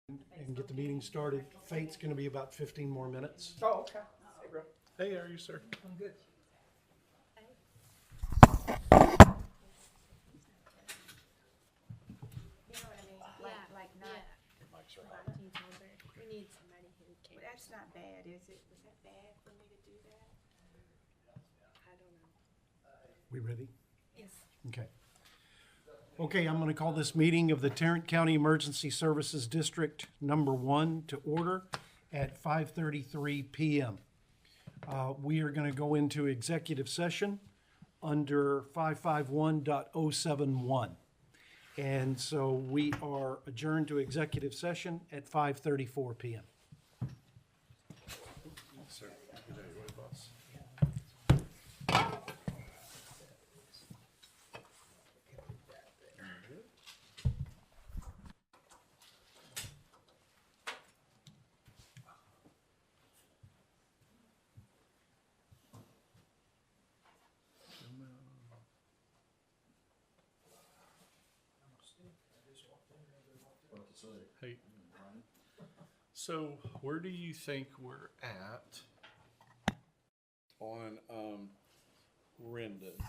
and get the meeting started. Fate's gonna be about 15 more minutes. Oh, okay. Hey, bro. Hey, how are you, sir? I'm good. You know what I mean? Like not, Mike's right. we need somebody who can. Well, that's not bad, is it? Was that bad for me to do that? I don't know. We ready? Yes. Okay. Okay, I'm gonna call this meeting of the Tarrant County Emergency Services District Number 1 to order at 5:33 PM. We are gonna go into executive session under 551.071. And so we are adjourned to executive session at 5:34 PM. Sir, good day, what boss? Hey, so where do you think we're at on Rendon?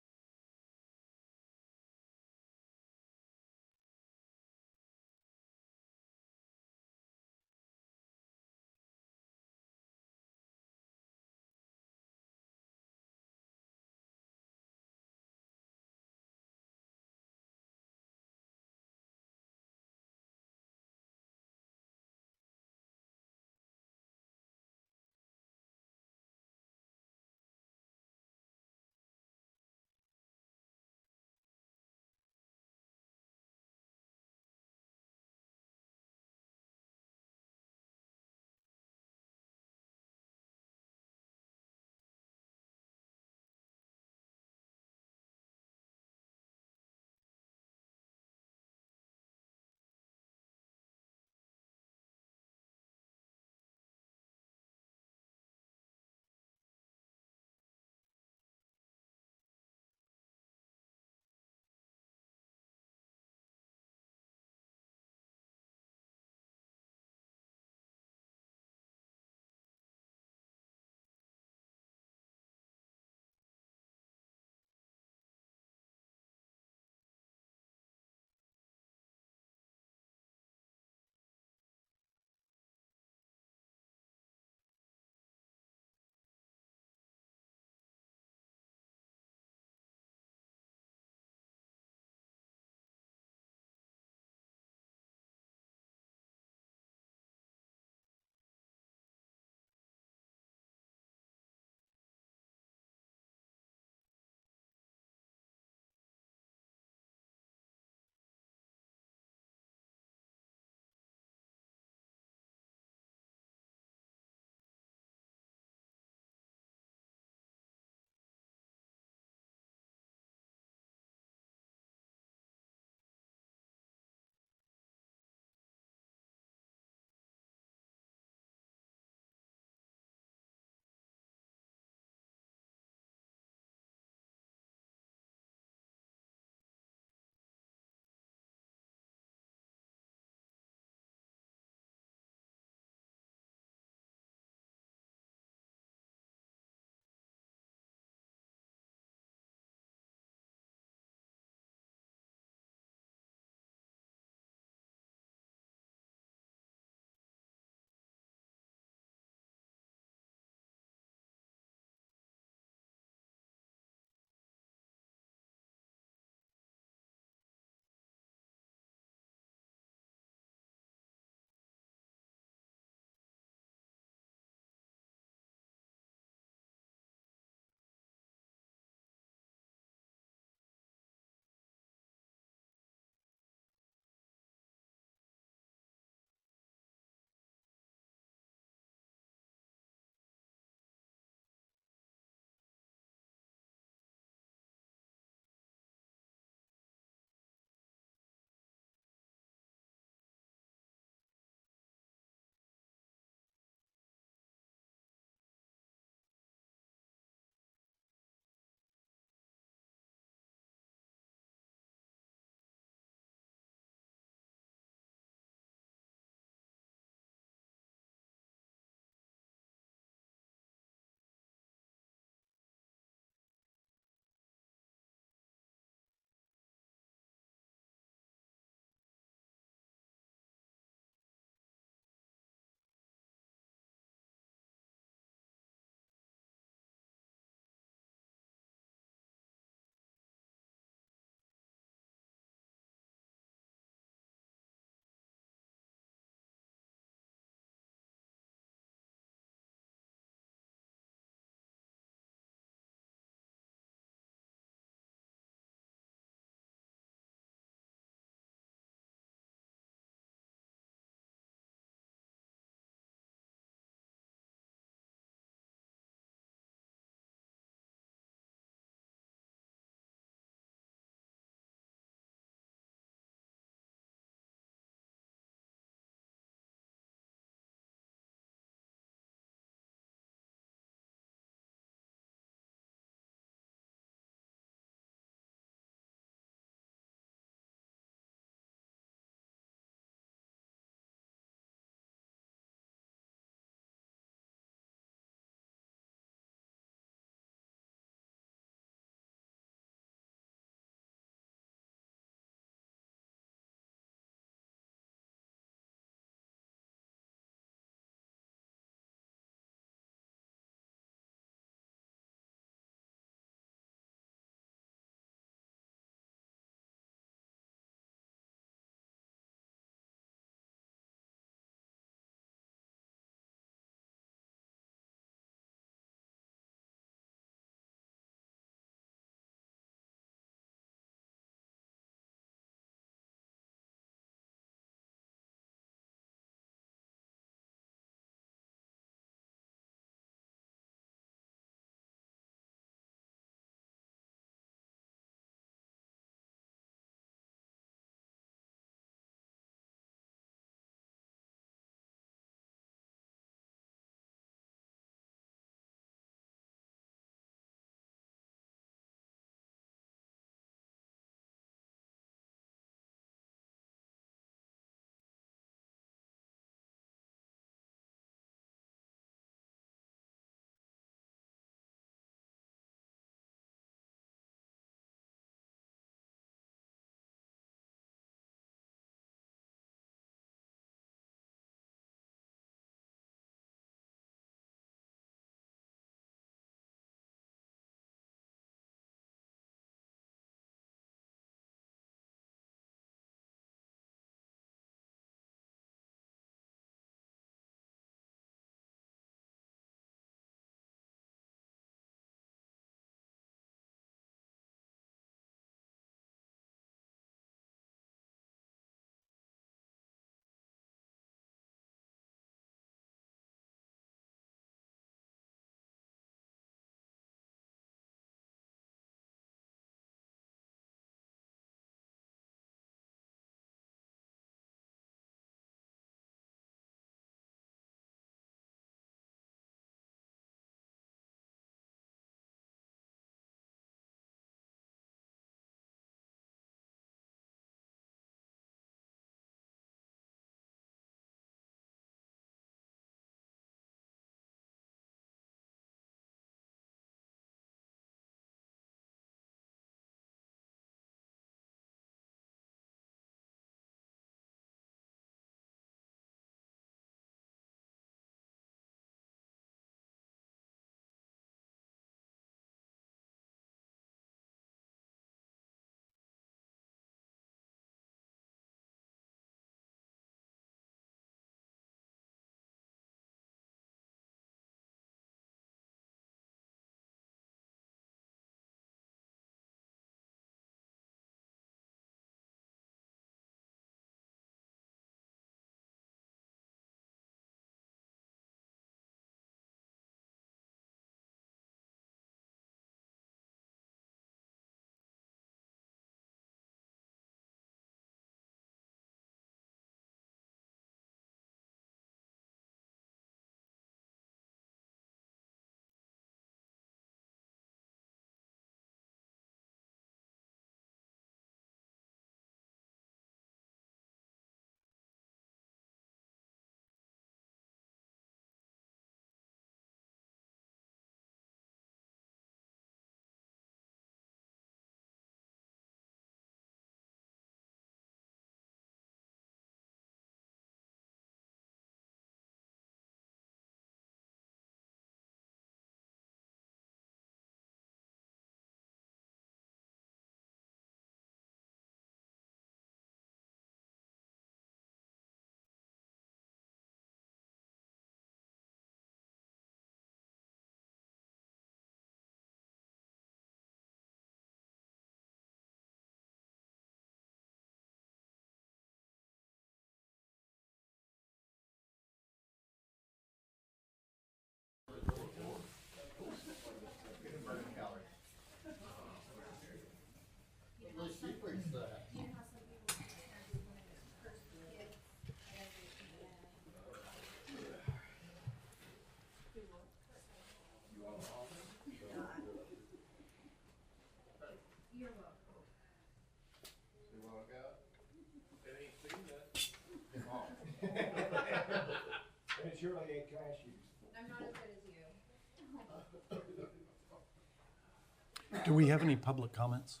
Do we have any public comments?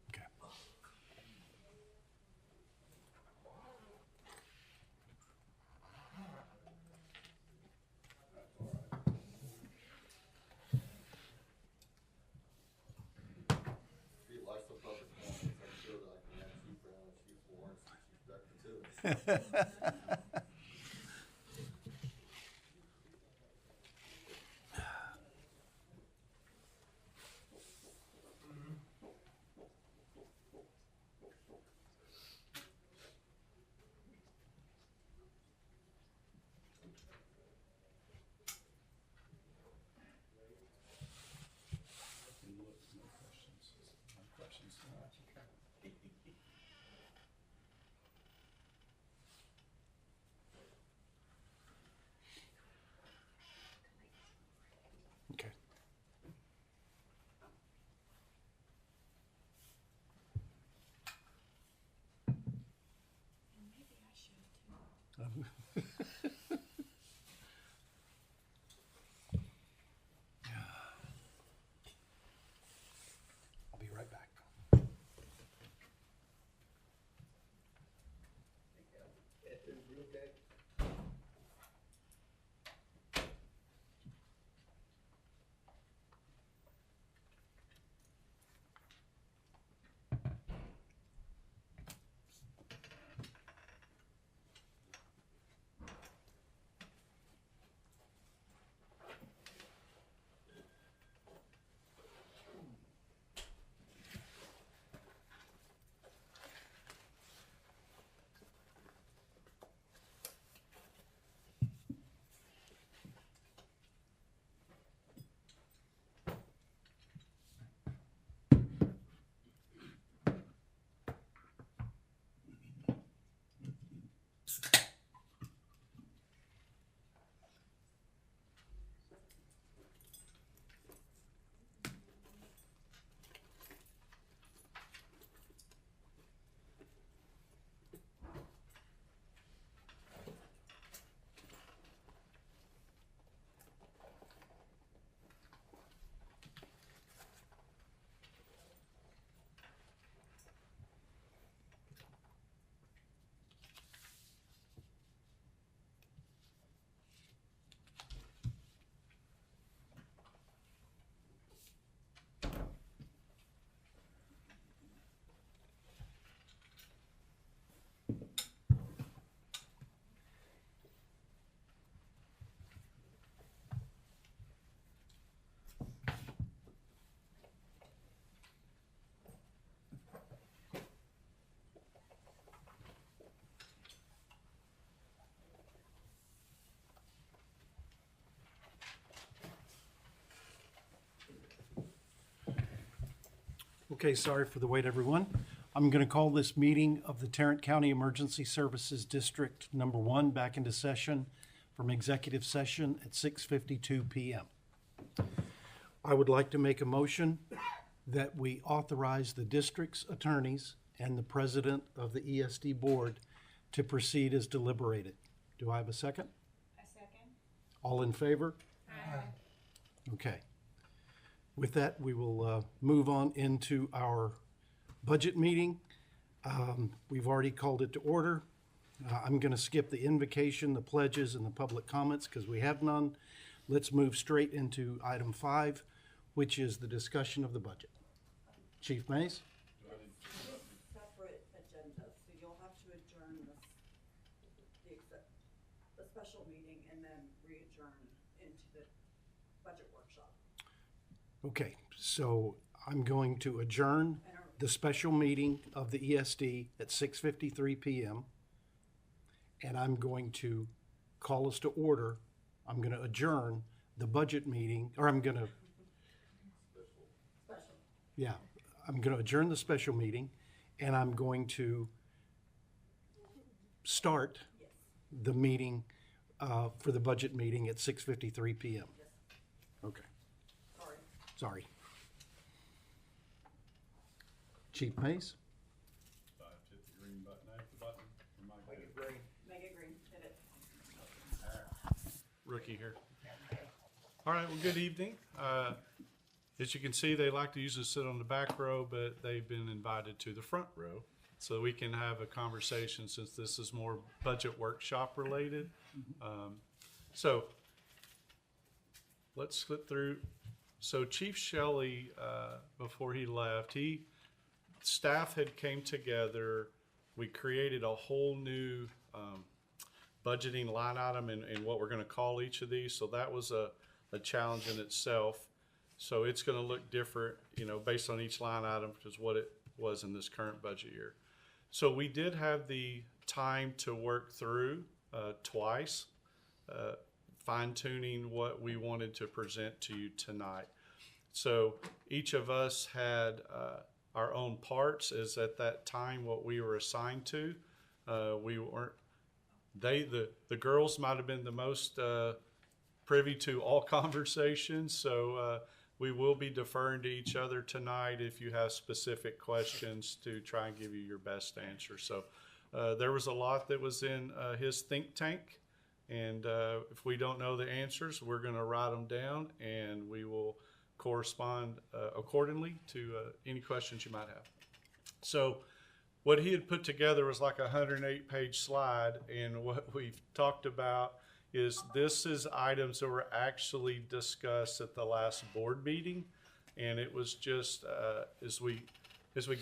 Okay. He likes the public comments. I'm sure that I can have Chief Brown and Chief Lawrence and Chief Becker too. Okay. Maybe I should too. I'll be right back. Okay, sorry for the wait, everyone. I'm going to call this meeting of the Tarrant County Emergency Services District Number 1 back into session from executive session at 6:52 PM. I would like to make a motion that we authorize the district's attorneys and the president of the ESD board to proceed as deliberated. Do I have a second? A second? All in favor? Aye. Okay. With that, we will move on into our budget meeting. We've already called it to order. I'm going to skip the invocation, the pledges, and the public comments because we have none. Let's move straight into item 5, which is the discussion of the budget. Chief Mays? Separate agenda, so you'll have to adjourn the special meeting and then re-adjourn into the budget workshop. Okay, so I'm going to adjourn the special meeting of the ESD at 6:53 PM. And I'm going to call us to order. I'm going to adjourn the budget meeting, or I'm going to, Special. yeah, I'm going to adjourn the special meeting, and I'm going to start Yes. the meeting for the budget meeting at 6:53 PM. Yes. Okay, Sorry. sorry. Chief Mays? Hit the green button after the button. Make it green, hit it. Rookie here. All right, well, good evening. as you can see, they like to usually sit on the back row, but they've been invited to the front row so we can have a conversation since this is more budget workshop related. So let's flip through. So Chief Shelley, before he left, staff had came together. We created a whole new budgeting line item and what we're going to call each of these. So that was a challenge in itself. So it's going to look different, based on each line item, which is what it was in this current budget year. So we did have the time to work through twice, fine-tuning what we wanted to present to you tonight. So each of us had our own parts, as at that time what we were assigned to. We weren't, the girls might have been the most privy to all conversations, so we will be deferring to each other tonight if you have specific questions to try and give you your best answer. So there was a lot that was in his think tank, and if we don't know the answers, we're going to write them down, and we will correspond accordingly to any questions you might have. So what he had put together was like a 108-page slide, and what we've talked about is this is items that were actually discussed at the last board meeting, and it was just as we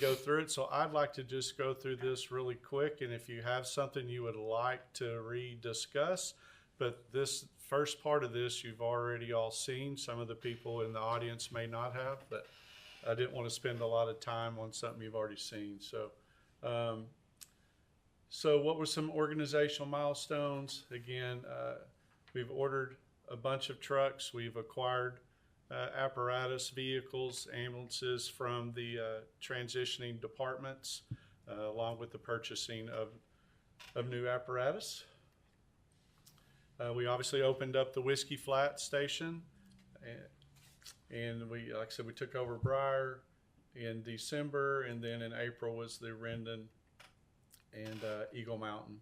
go through it. So I'd like to just go through this really quick, and if you have something you would like to rediscuss, but this first part of this you've already all seen. Some of the people in the audience may not have, but I didn't want to spend a lot of time on something you've already seen. So what were some organizational milestones? Again, we've ordered a bunch of trucks. We've acquired apparatus, vehicles, ambulances from the transitioning departments, along with the purchasing of new apparatus. We obviously opened up the Whiskey Flat station, and we, like I said, we took over Briar in December, and then in April was the Rendon and Eagle Mountain.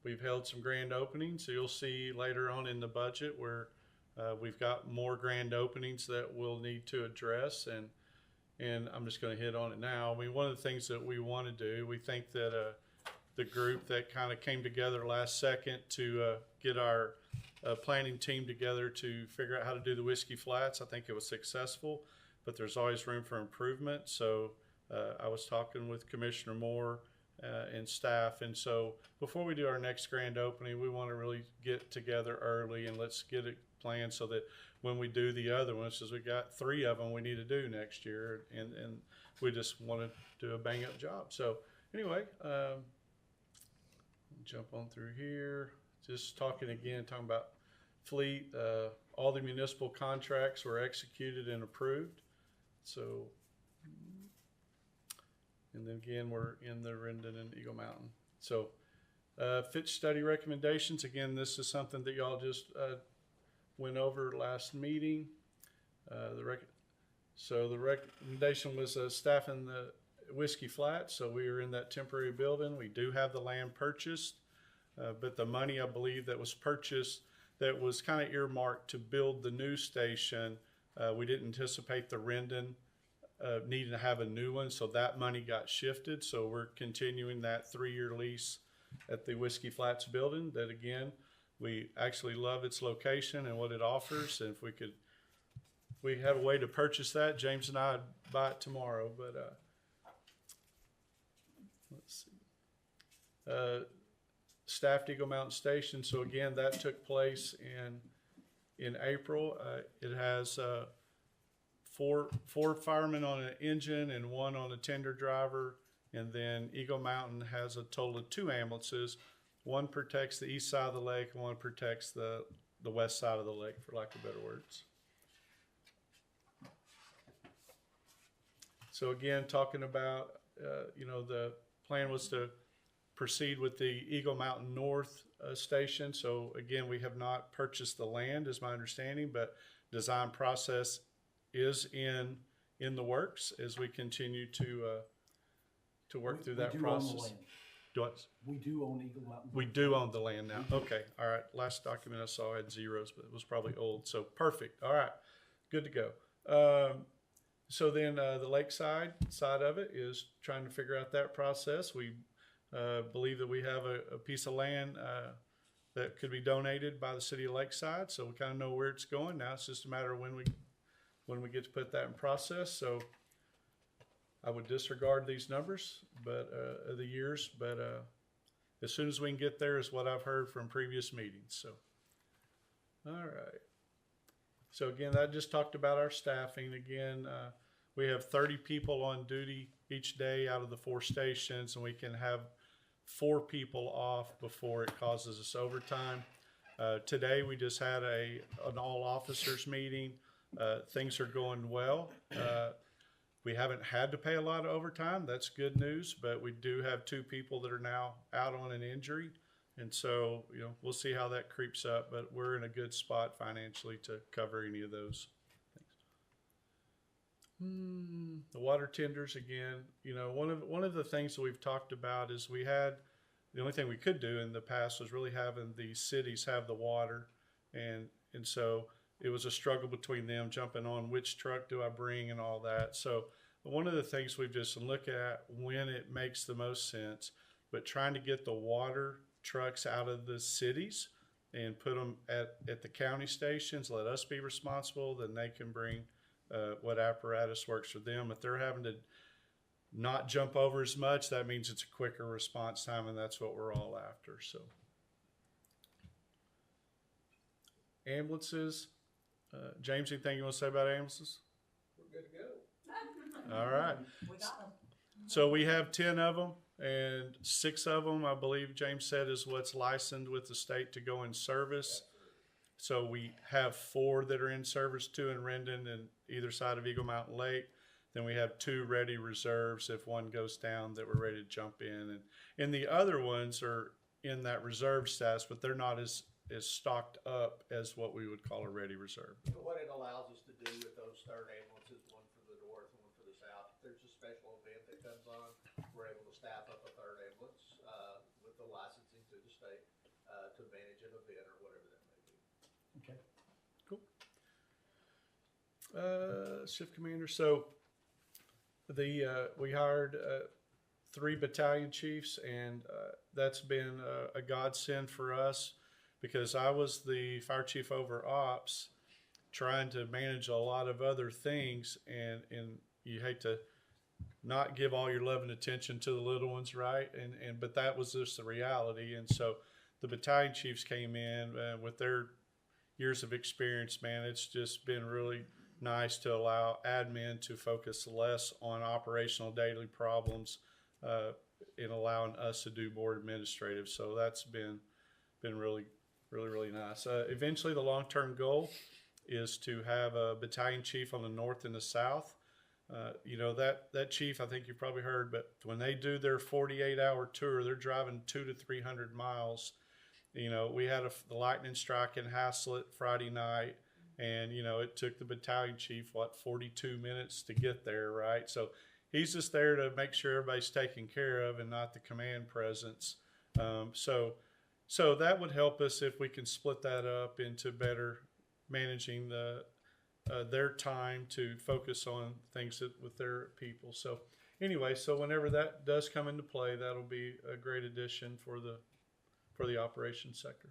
We've held some grand openings, so you'll see later on in the budget where we've got more grand openings that we'll need to address, and I'm just going to hit on it now. I mean, one of the things that we want to do, we think that the group that kind of came together last second to get our planning team together to figure out how to do the Whiskey Flats, I think it was successful, but there's always room for improvement. So I was talking with Commissioner Moore and staff, and so before we do our next grand opening, we want to really get together early and let's get it planned so that when we do the other ones, because we got 3 of them we need to do next year, and we just want to do a bang up job. So anyway, jump on through here, just talking about fleet. All the municipal contracts were executed and approved. So, and then again, we're in the Rendon and Eagle Mountain. So, fit study recommendations. Again, this is something that y'all just went over last meeting. So the recommendation was staffing the Whiskey Flat. So we are in that temporary building. We do have the land purchased, but the money, I believe, that was purchased that was kind of earmarked to build the new station. We didn't anticipate the Rendon needing to have a new one, so that money got shifted. So we're continuing that 3-year lease at the Whiskey Flats building. That again, we actually love its location and what it offers. And if we had a way to purchase that, James and I'd buy it tomorrow. But let's see. Staffed Eagle Mountain Station. So again, that took place in April. It has 4 firemen on an engine and 1 on a tender driver. And then Eagle Mountain has a total of 2 ambulances. 1 protects the east side of the lake, and 1 protects the west side of the lake, for lack of better words. So again, talking about, the plan was to proceed with the Eagle Mountain North station. So again, we have not purchased the land, is my understanding, but design process is in the works as we continue to work through that process. We do own Eagle Mountain. We do own the land now. Okay, all right. Last document I saw had zeros, but it was probably old. So perfect. All right. good to go. So then the lakeside side of it is trying to figure out that process. We believe that we have a piece of land that could be donated by the city of Lakeside, so we kind of know where it's going. Now it's just a matter of when we get to put that in process. So I would disregard these numbers, but the years, but as soon as we can get there is what I've heard from previous meetings. So, all right. So again, I just talked about our staffing. Again, we have 30 people on duty each day out of the 4 stations, and we can have 4 people off before it causes us overtime. Today we just had an all officers meeting. Things are going well. We haven't had to pay a lot of overtime. That's good news, but we do have 2 people that are now out on an injury. And so, we'll see how that creeps up, but we're in a good spot financially to cover any of those things. The water tenders again, one of the things that we've talked about is the only thing we could do in the past was really having the cities have the water. And so it was a struggle between them jumping on which truck do I bring and all that. So one of the things we've just looked at when it makes the most sense, but trying to get the water trucks out of the cities and put them at the county stations, let us be responsible, then they can bring what apparatus works for them. If they're having to not jump over as much, that means it's a quicker response time, and that's what we're all after. So ambulances, James, anything you want to say about ambulances? We're good to go. All right. We got them. So we have 10 of them, and 6 of them, I believe James said, is what's licensed with the state to go in service. So we have 4 that are in service, 2 in Rendon and either side of Eagle Mountain Lake. Then we have 2 ready reserves if one goes down that we're ready to jump in. And the other ones are in that reserve status, but they're not as stocked up as what we would call a ready reserve. So what it allows us to do with those third ambulances, one for the north and one for the south, if there's a special event that comes on, we're able to staff up a third ambulance with the licensing to the state to manage an event or whatever that may be. Okay. Cool. Shift commander. So we hired 3 battalion chiefs, and that's been a godsend for us because I was the fire chief over ops trying to manage a lot of other things, and you hate to not give all your love and attention to the little ones, right? But that was just the reality. And so the battalion chiefs came in with their years of experience. Man, it's just been really nice to allow admin to focus less on operational daily problems and allowing us to do more administrative. So that's been really, really, really nice. Eventually, the long-term goal is to have a battalion chief on the north and the south. That chief, I think you've probably heard, but when they do their 48-hour tour, they're driving 200 to 300 miles. We had the lightning strike in Haslett Friday night, and it took the battalion chief 42 minutes to get there, right? So he's just there to make sure everybody's taken care of and not the command presence. So that would help us if we can split that up into better managing their time to focus on things with their people. So anyway, so whenever that does come into play, that'll be a great addition for the operations sector.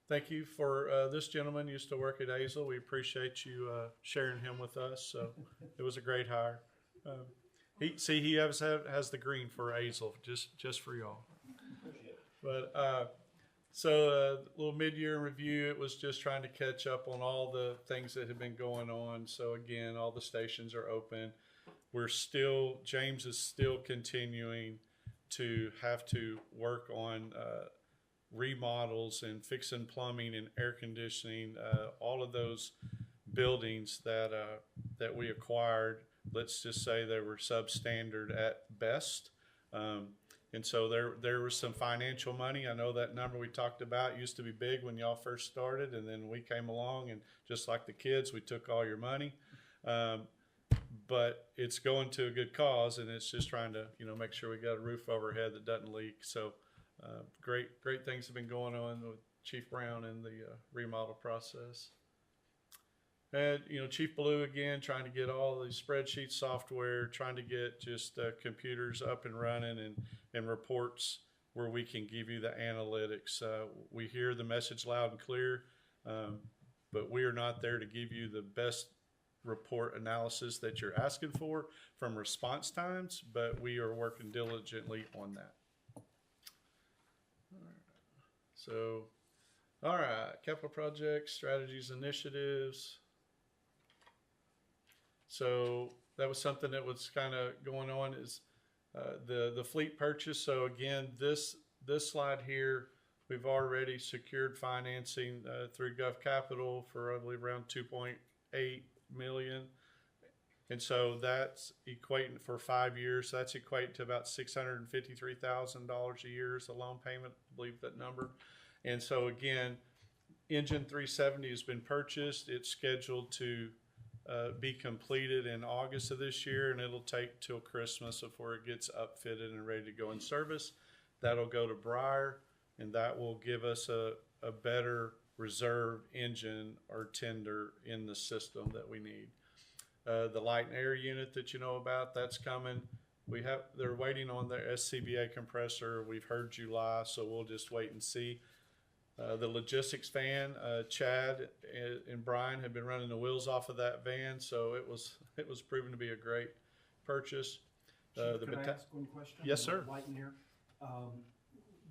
Thank you for this gentleman used to work at Azle. We appreciate you sharing him with us. So it was a great hire. He has the green for Azle just for y'all. But so a little mid-year review. It was just trying to catch up on all the things that have been going on. So again, all the stations are open. James is still continuing to have to work on remodels and fixing plumbing and air conditioning, all of those buildings that we acquired. Let's just say they were substandard at best. And so there was some financial money. I know that number we talked about used to be big when y'all first started, and then we came along, and just like the kids, we took all your money. But it's going to a good cause, and it's just trying to make sure we got a roof overhead that doesn't leak. So great things have been going on with Chief Brown and the remodel process. And, you know, Chief Blue again, trying to get all the spreadsheet software, trying to get just computers up and running and reports where we can give you the analytics. We hear the message loud and clear, but we are not there to give you the best report analysis that you're asking for from response times, but we are working diligently on that. So, all right, capital projects, strategies, initiatives. So that was something that was kind of going on is the fleet purchase. So again, this slide here, we've already secured financing through Gov Capital for I believe around 2.8 million. And so that's equating for 5 years. So that's equating to about $653,000 a year is a loan payment, I believe that number. And so again, engine 370 has been purchased. It's scheduled to be completed in August of this year, and it'll take till Christmas before it gets upfitted and ready to go in service. That'll go to Briar, and that will give us a better reserve engine or tender in the system that we need. The light and air unit that you know about, that's coming. They're waiting on their SCBA compressor. We've heard July, so we'll just wait and see. The logistics van, Chad and Brian have been running the wheels off of that van, so it was proven to be a great purchase. Chief, could I ask one question? Yes, sir. Light and air.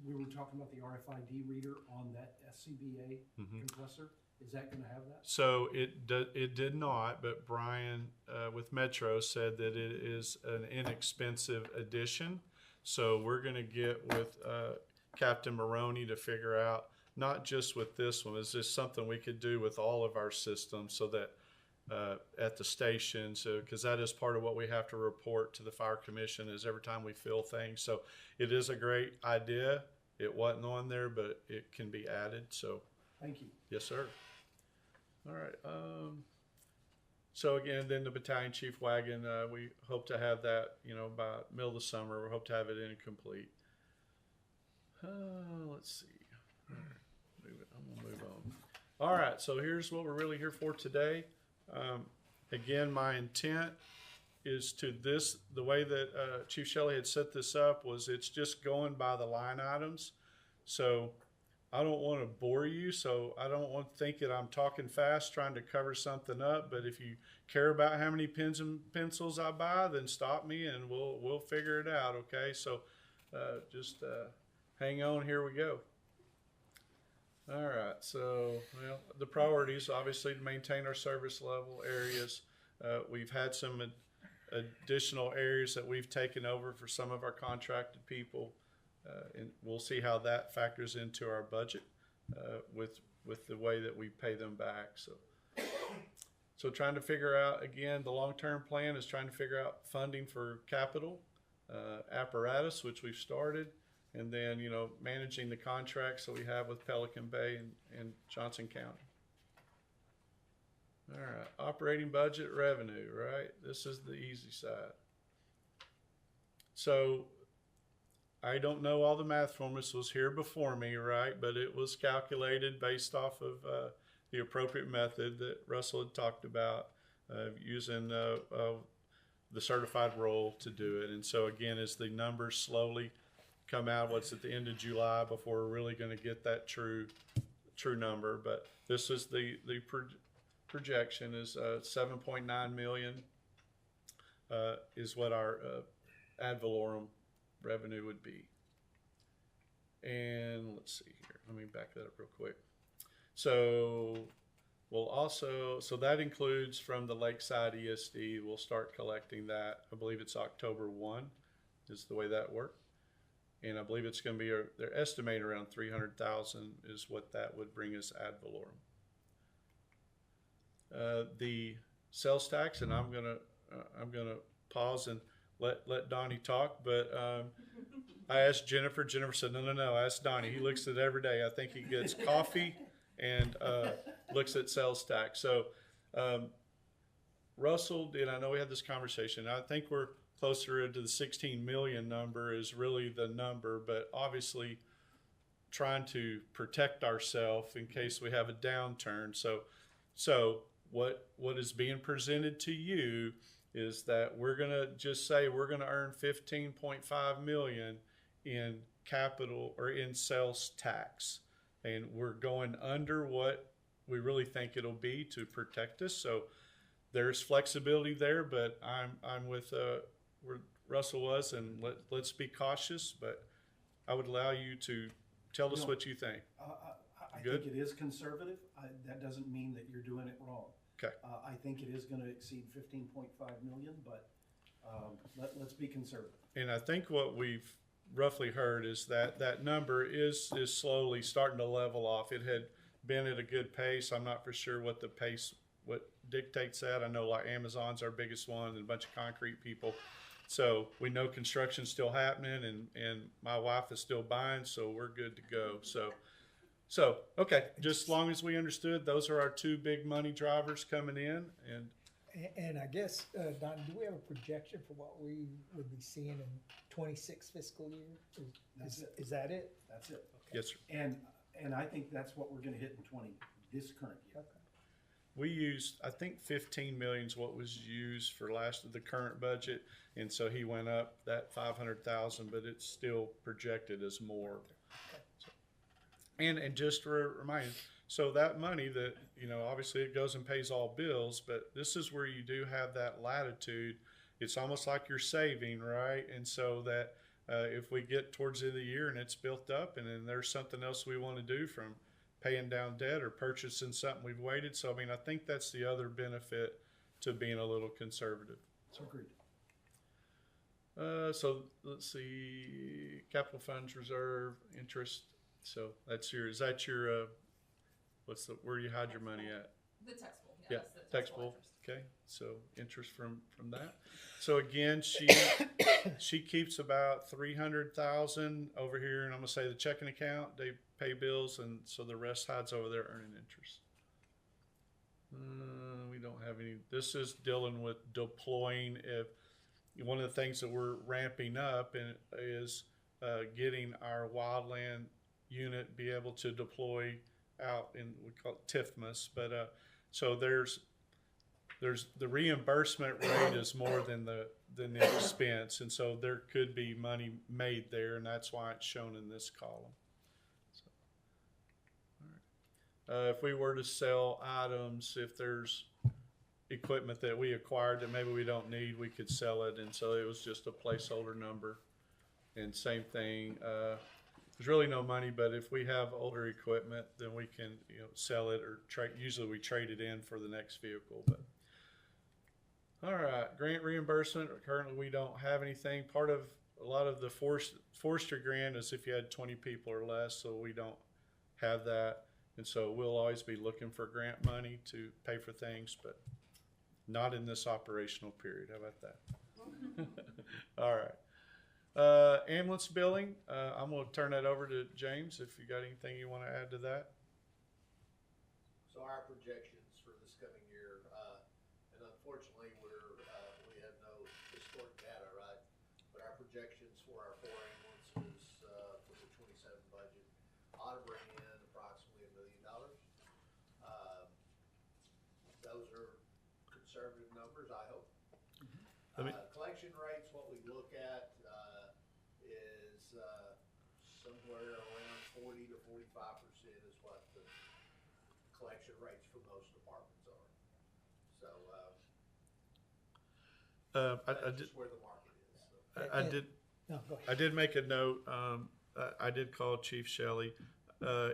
We were talking about the RFID reader on that SCBA compressor. Is that going to have that? So it did not, but Brian with Metro said that it is an inexpensive addition. So we're going to get with Captain Maroney to figure out, not just with this one, is this something we could do with all of our systems so that at the station, so because that is part of what we have to report to the Fire Commission is every time we fill things. So it is a great idea. It wasn't on there, but it can be added. So thank you. Yes, sir. All right. So again, then the battalion chief wagon, we hope to have that, you know, by middle of the summer. We hope to have it in complete. Let's see. I'm gonna move on. All right. So here's what we're really here for today. Again, my intent is the way that Chief Shelley had set this up was it's just going by the line items. So I don't want to bore you, so I don't want to think that I'm talking fast trying to cover something up. But if you care about how many pens and pencils I buy, then stop me and we'll figure it out. Okay, so just hang on. Here we go. All right. So well, the priorities obviously to maintain our service level areas. We've had some additional areas that we've taken over for some of our contracted people. And we'll see how that factors into our budget with the way that we pay them back. So trying to figure out, again, the long-term plan is trying to figure out funding for capital, apparatus, which we've started, and then, you know, managing the contracts that we have with Pelican Bay and Johnson County. All right, operating budget revenue, right? This is the easy side. So I don't know all the math formulas, was here before me, right? But it was calculated based off of the appropriate method that Russell had talked about using the certified roll to do it. And so again, as the numbers slowly come out, what's at the end of July before we're really going to get that true number. But this is the projection is 7.9 million is what our ad valorem revenue would be. And let's see here, let me back that up real quick. So we'll also, so that includes from the Lakeside ESD, we'll start collecting that. I believe it's October 1 is the way that worked. And I believe it's going to be, they're estimating around 300,000 is what that would bring us ad valorem. The sales tax, and I'm gonna pause and let Donnie talk, but I asked Jennifer. Jennifer said, no, ask Donnie. He looks at it every day. I think he gets coffee and looks at sales tax. So Russell did, I know we had this conversation. I think we're closer to the 16 million number is really the number, but obviously trying to protect ourselves in case we have a downturn. So what is being presented to you is that we're gonna just say we're gonna earn 15.5 million in capital or in sales tax, and we're going under what we really think it'll be to protect us. So there's flexibility there, but I'm with where Russell was, and let's be cautious. But I would allow you to tell us No. what you think. I Good. think it is conservative. That doesn't mean that you're doing it wrong. Okay. I think it is gonna exceed 15.5 million, but, let's be conservative. And I think what we've roughly heard is that that number is slowly starting to level off. It had been at a good pace. I'm not for sure what the pace, what dictates that. I know like Amazon's our biggest one and a bunch of concrete people. So we know construction's still happening and my wife is still buying, so we're good to go. So, okay, just as long as we understood, those are our two big money drivers coming in. And I guess, Don, do we have a projection for what we would be seeing in 26 fiscal year? That's it. Is that it? That's it. Yes, sir. And I think that's what we're gonna hit in this current year. Okay. We used, I think 15 million is what was used for the current budget. And so he went up that 500,000, but it's still projected as more. And just to remind you, so that money that, obviously it goes and pays all bills, but this is where you do have that latitude. It's almost like you're saving, right? And so that if we get towards the end of the year and it's built up and then there's something else we want to do from paying down debt or purchasing something we've waited. So, I think that's the other benefit to being a little conservative. Agreed. So let's see, capital funds reserve, interest. So is that your, where do you hide your money at? The taxable, Yeah, that's the taxable. interest. Okay, so interest from that. So again, she keeps about 300,000 over here, and I'm gonna say the checking account. They pay bills, and so the rest hides over there earning interest. We don't have any. This is dealing with deploying. If one of the things that we're ramping up is getting our wildland unit be able to deploy out in, we call it TIFMAS, but so there's the reimbursement rate is more than the expense, and so there could be money made there, and that's why it's shown in this column. So, all right. If we were to sell items, if there's equipment that we acquired that maybe we don't need, we could sell it, and so it was just a placeholder number. And same thing, there's really no money, but if we have older equipment, then we can sell it or trade. Usually we trade it in for the next vehicle. But all right, grant reimbursement. Currently we don't have anything. Part of a lot of the forestry grant is if you had 20 people or less, so we don't have that, and so we'll always be looking for grant money to pay for things, but not in this operational period. How about that? All right. Ambulance billing, I'm going to turn that over to James if you got anything you want to add to that. So our projections for this coming year, and unfortunately we have no historic data, right? But our projections for our 4 ambulances for the 27 budget ought to bring in approximately $1 million. Those are conservative numbers, I hope. Collection rates, what we look at is somewhere around 40 to 45% is what the collection rates for most departments are. So that's just where the market is. So. No, go ahead. I did make a note. I did call Chief Shelley.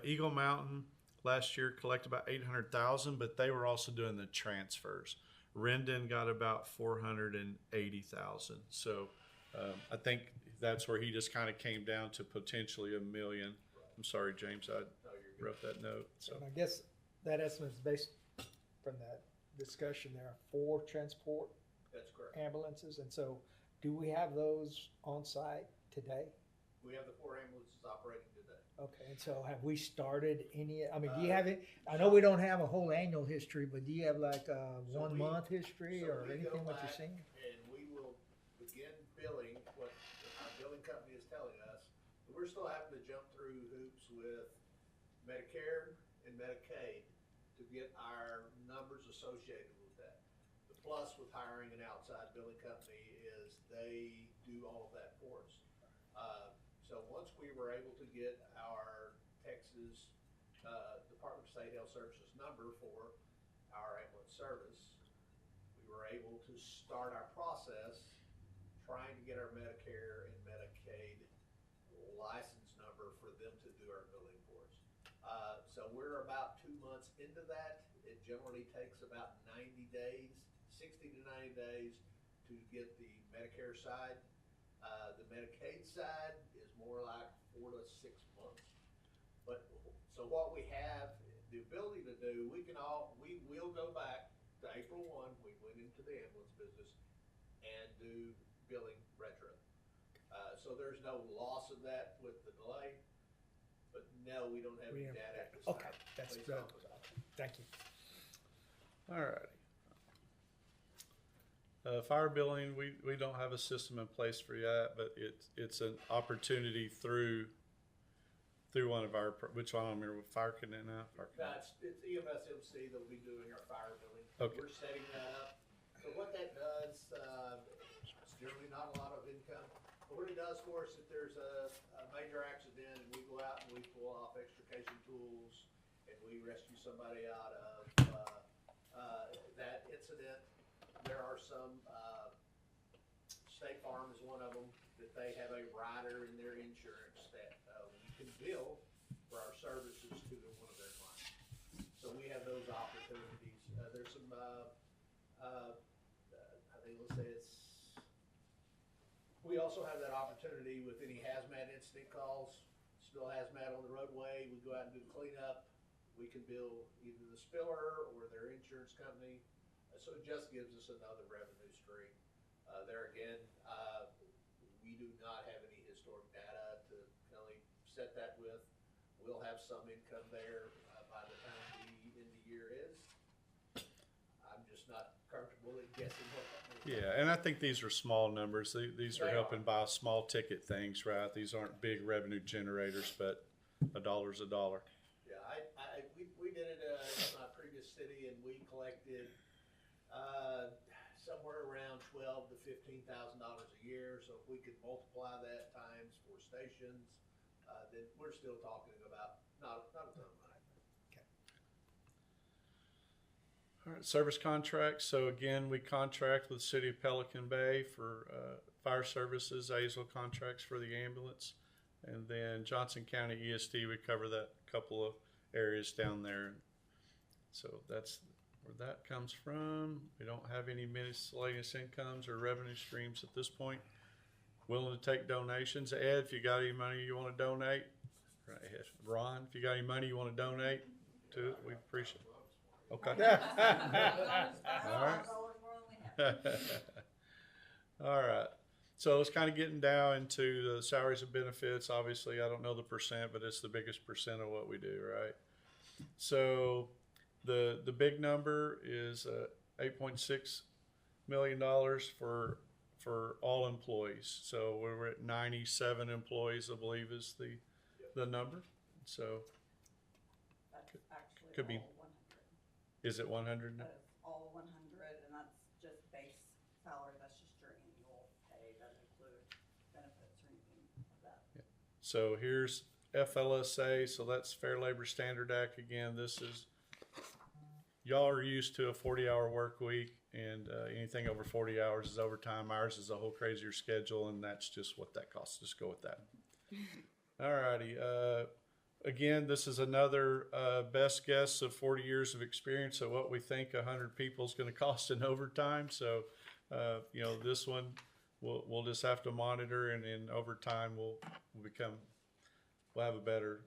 Eagle Mountain last year collected about 800,000, but they were also doing the transfers. Rendon got about 480,000. So I think that's where he just kind of came down to potentially $1 million. I'm sorry, James, I wrote that note. So And I guess that estimate is based from that discussion. There are 4 transport That's correct. ambulances, and so do we have those on site today? We have the 4 ambulances operating today. Okay, and so have we started any, do you have it, I know we don't have a whole annual history, but do you have like a So 1 month history so or we go anything what you're back seeing? And we will begin billing what our billing company is telling us. We're still having to jump through hoops with Medicare and Medicaid to get our numbers associated with that. The plus with hiring an outside billing company is they do all of that for us. So once we were able to get our Texas Department of State Health Services number for our ambulance service, we were able to start our process trying to get our Medicare and Medicaid license number for them to do our billing for us. So we're about 2 months into that. It generally takes about 90 days, 60 to 90 days to get the Medicare side. The Medicaid side is more like 4 to 6 months. But so what we have the ability to do, we will go back to April 1. We went into the ambulance business and do billing retro. So there's no loss of that with the delay, but no, we don't have any data at this time. Okay, that's Please good. help us out. Thank you. All righty. Fire billing, we don't have a system in place for that, but it's an opportunity through one of our, which one I'm here with, Fire Cadet now? It's EMSMC that'll be doing our fire billing. Okay. We're setting that up. So what that does, it's generally not a lot of income. But what it does for us, if there's a major accident and we go out and we pull off extrication tools and we rescue somebody out of that incident, there are some, State Farm is one of them, that they have a rider in their insurance that we can bill for our services to one of their clients. So we have those opportunities. There's some, I think let's say we also have that opportunity with any hazmat incident calls, spill hazmat on the roadway, we go out and do cleanup. We can bill either the spiller or their insurance company. So it just gives us another revenue stream. There again, we do not have any historic data to really set that with. We'll have some income there by the time the end of the year is. I'm just not comfortable in guessing what that means. Yeah, and I think these are small numbers. These are They helping buy small ticket things, right? These aren't big revenue generators, but $1 is $1. Yeah, we did it in my previous city, and we collected somewhere around $12,000 to $15,000 a year. So if we could multiply that times 4 stations, then we're still talking about not a ton of money. All right, service contracts. So again, we contract with the City of Pelican Bay for fire services, ASL contracts for the ambulance. And then Johnson County ESD, we cover that couple of areas down there. So that's where that comes from. We don't have any miscellaneous incomes or revenue streams at this point. Willing to take donations. Ed, if you got any money you want to donate, right ahead. Ron, if you got any money you want to donate to it, we appreciate it. Okay. All right. All right. So it's kind of getting down into the salaries and benefits. Obviously, I don't know the percent, but it's the biggest percent of what we do, right? So the big number is $8.6 million for all employees. So we're at 97 employees, I believe, is the number. So That's actually could be- all 100. is it 100 now? That is all 100, and that's just base salary, that's just your annual pay, doesn't include benefits or anything like that. So here's FLSA, so that's Fair Labor Standard Act. Again, this is, y'all are used to a 40-hour work week, and anything over 40 hours is overtime. Ours is a whole crazier schedule, and that's just what that costs. Just go with that. All righty. Again, this is another best guess of 40 years of experience of what we think 100 people is going to cost in overtime. So, this one we'll just have to monitor, and in overtime we'll have a better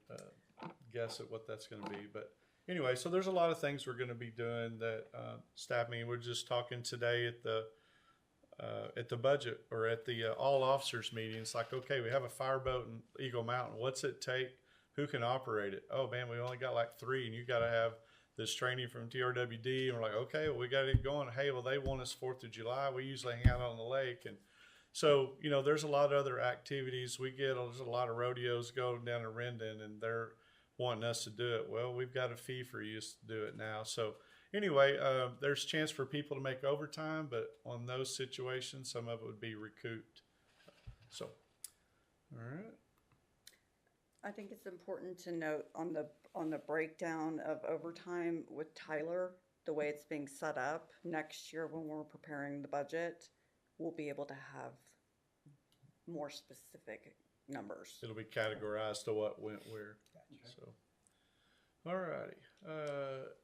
guess at what that's going to be. But anyway, so there's a lot of things we're going to be doing that staff meeting. We're just talking today at the budget or at the all officers meeting. It's like, okay, we have a fireboat in Eagle Mountain. What's it take? Who can operate it? Oh man, we only got like 3, and you got to have this training from TRWD. And we're like, okay, well, we got it going. Hey, well, they want us 4th of July. We usually hang out on the lake. And so, there's a lot of other activities. There's a lot of rodeos going down to Rendon, and they're wanting us to do it. Well, we've got a fee for you to do it now. So anyway, there's a chance for people to make overtime, but on those situations, some of it would be recouped. So, all right. I think it's important to note on the breakdown of overtime with Tyler, the way it's being set up, next year when we're preparing the budget, we'll be able to have more specific numbers. It'll be categorized to what went where. So, all righty.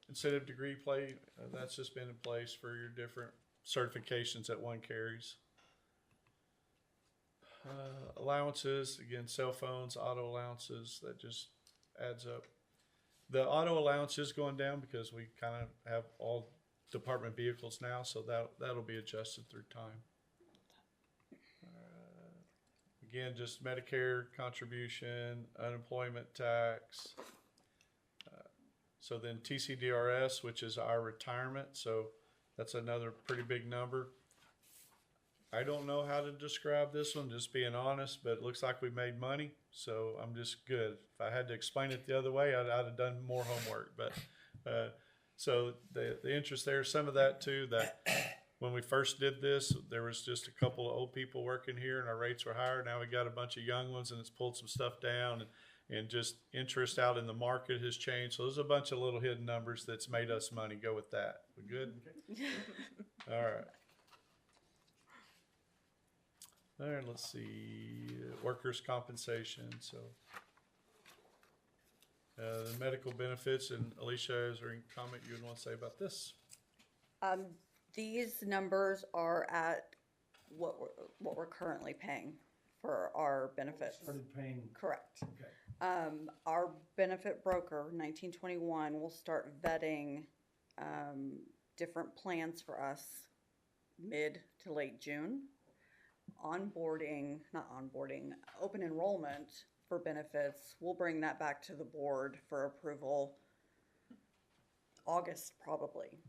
Incentive degree play, that's just been in place for your different certifications that one carries. Allowances, again, cell phones, auto allowances, that just adds up. The auto allowance is going down because we kind of have all department vehicles now, so that'll be adjusted through time. Again, just Medicare contribution, unemployment tax. So then TCDRS, which is our retirement, so that's another pretty big number. I don't know how to describe this one, just being honest, but it looks like we made money, so I'm just good. If I had to explain it the other way, I'd have done more homework. But so the interest there, some of that too, that when we first did this, there was just a couple of old people working here and our rates were higher. Now we got a bunch of young ones and it's pulled some stuff down, and just interest out in the market has changed. So there's a bunch of little hidden numbers that's made us money. Go with that. We good? Okay. All right. All right, let's see, workers' compensation, so. The medical benefits, and Alicia, is there any comment you would want to say about this? These numbers are at what we're currently paying for our benefits. Started paying, Correct. okay. Our benefit broker, 1921, will start vetting different plans for us mid to late June. Open enrollment for benefits, we'll bring that back to the board for approval August probably.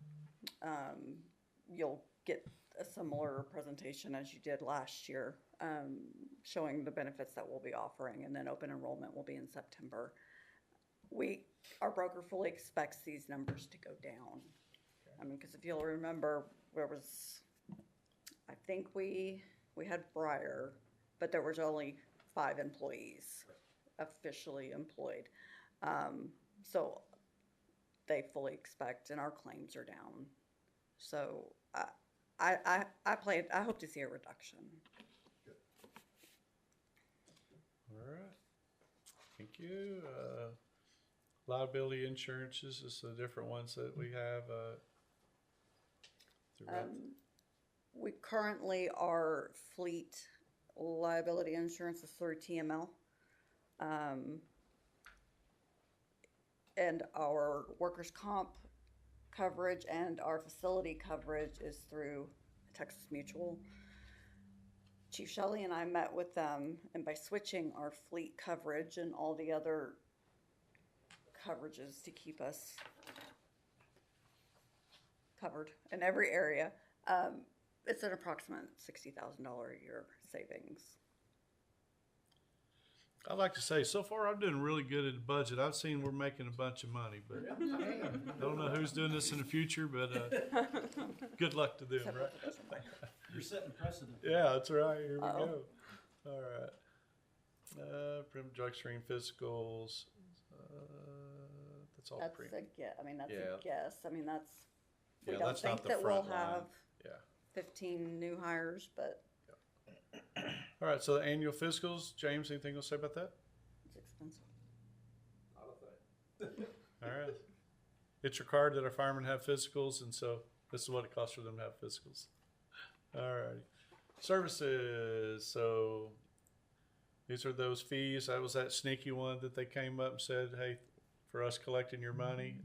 You'll get a similar presentation as you did last year, showing the benefits that we'll be offering, and then open enrollment will be in September. Our broker fully expects these numbers to go down. I mean, because if you'll remember, I think we had Breyer, but there was only 5 employees officially employed. So they fully expect, and our claims are down. So I hope to see a reduction. Good. All right. Thank you. Liability insurances is the different ones that we have. We currently, our fleet liability insurance is through TML. And our workers' comp coverage and our facility coverage is through Texas Mutual. Chief Shelley and I met with them, and by switching our fleet coverage and all the other coverages to keep us covered in every area, it's an approximate $60,000 a year savings. I'd like to say, so far I'm doing really good at the budget. I've seen we're making a bunch of money, but I don't know who's doing this in the future, but good luck to them, right? You're setting precedent. Yeah, that's right. Here we go. All right. Prim drug screen physicals. That's all. That's a guess. I mean, that's Yeah. a guess. I mean, that's, we Yeah, don't that's think not the that we'll front line. have Yeah. 15 new hires, but All right. So the annual physicals, James, anything to say about that? it's expensive. Not a thing. All right. It's required that our firemen have physicals, and so this is what it costs for them to have physicals. All right. Services. So these are those fees. That was that sneaky one that they came up and said, hey, for us collecting your money,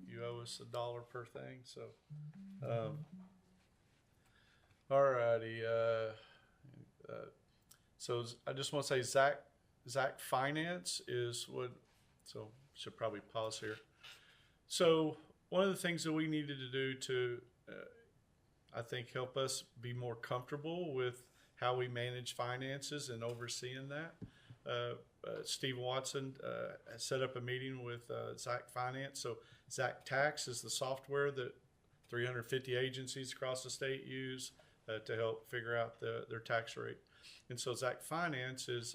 you owe us $1 per thing. So, all righty. So I just want to say Zach Finance is what, so should probably pause here. So one of the things that we needed to do to, I think, help us be more comfortable with how we manage finances and overseeing that, Steve Watson has set up a meeting with Zach Finance. So Zach Tax is the software that 350 agencies across the state use to help figure out their tax rate. And so Zach Finance is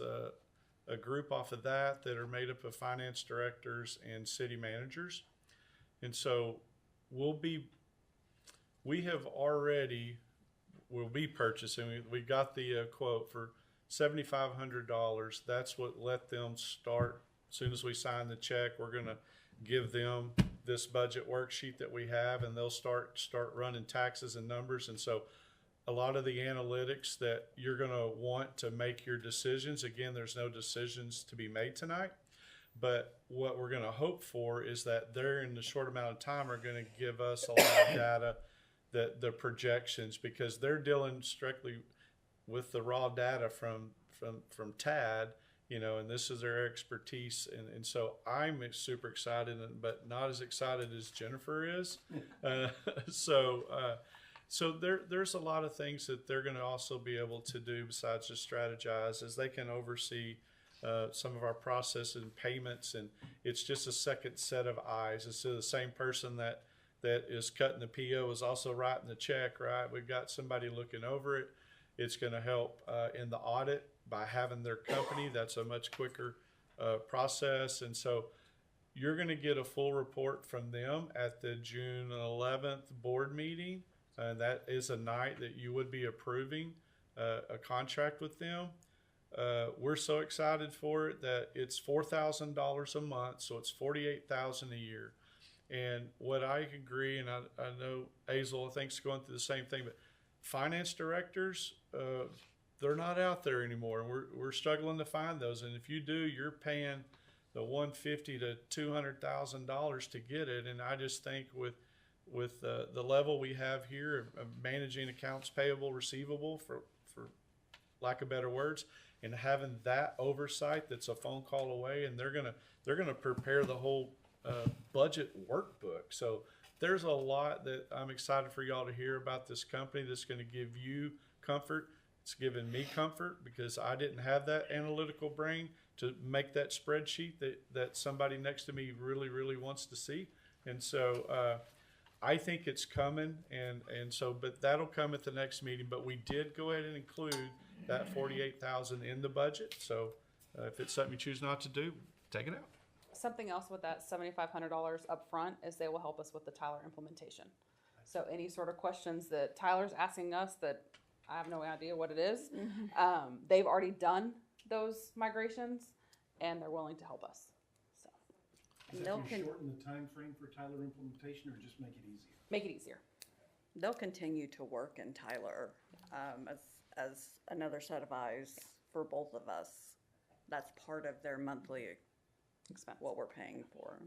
a group off of that are made up of finance directors and city managers. And so we'll be purchasing. We got the quote for $7,500. That's what let them start. As soon as we sign the check, we're going to give them this budget worksheet that we have, and they'll start running taxes and numbers. And so a lot of the analytics that you're going to want to make your decisions, again, there's no decisions to be made tonight, but what we're going to hope for is that they're in the short amount of time are going to give us a lot of data, that the projections, because they're dealing strictly with the raw data from TAD, you know, and this is their expertise. And so I'm super excited, but not as excited as Jennifer is. So there's a lot of things that they're going to also be able to do besides just strategize, as they can oversee some of our process and payments. And it's just a second set of eyes. It's the same person that is cutting the PO is also writing the check, right? We've got somebody looking over it. It's going to help in the audit by having their company. That's a much quicker process. And so you're going to get a full report from them at the June 11th board meeting. And that is a night that you would be approving a contract with them. We're so excited for it that it's $4,000 a month, so it's $48,000 a year. And what I agree, and I know Hazel, I think, is going through the same thing, but finance directors, they're not out there anymore, and we're struggling to find those. And if you do, you're paying the $150,000 to $200,000 to get it. And I just think with the level we have here of managing accounts payable, receivable, for lack of better words, and having that oversight that's a phone call away, and they're gonna prepare the whole budget workbook. So there's a lot that I'm excited for y'all to hear about this company that's going to give you comfort. It's given me comfort because I didn't have that analytical brain to make that spreadsheet that somebody next to me really, really wants to see. And so I think it's coming, and so, but that'll come at the next meeting. But we did go ahead and include that $48,000 in the budget. So if it's something you choose not to do, take it out. Something else with that $7,500 up front is they will help us with the Tyler implementation. So any sort of questions that Tyler's asking us that I have no idea what it is, they've already done those migrations, and they're willing to help us. So Does that shorten the time frame for Tyler implementation, or just make it easier? make it easier. They'll continue to work in Tyler as another set of eyes for both of us. That's part of their monthly Expense. what we're paying for.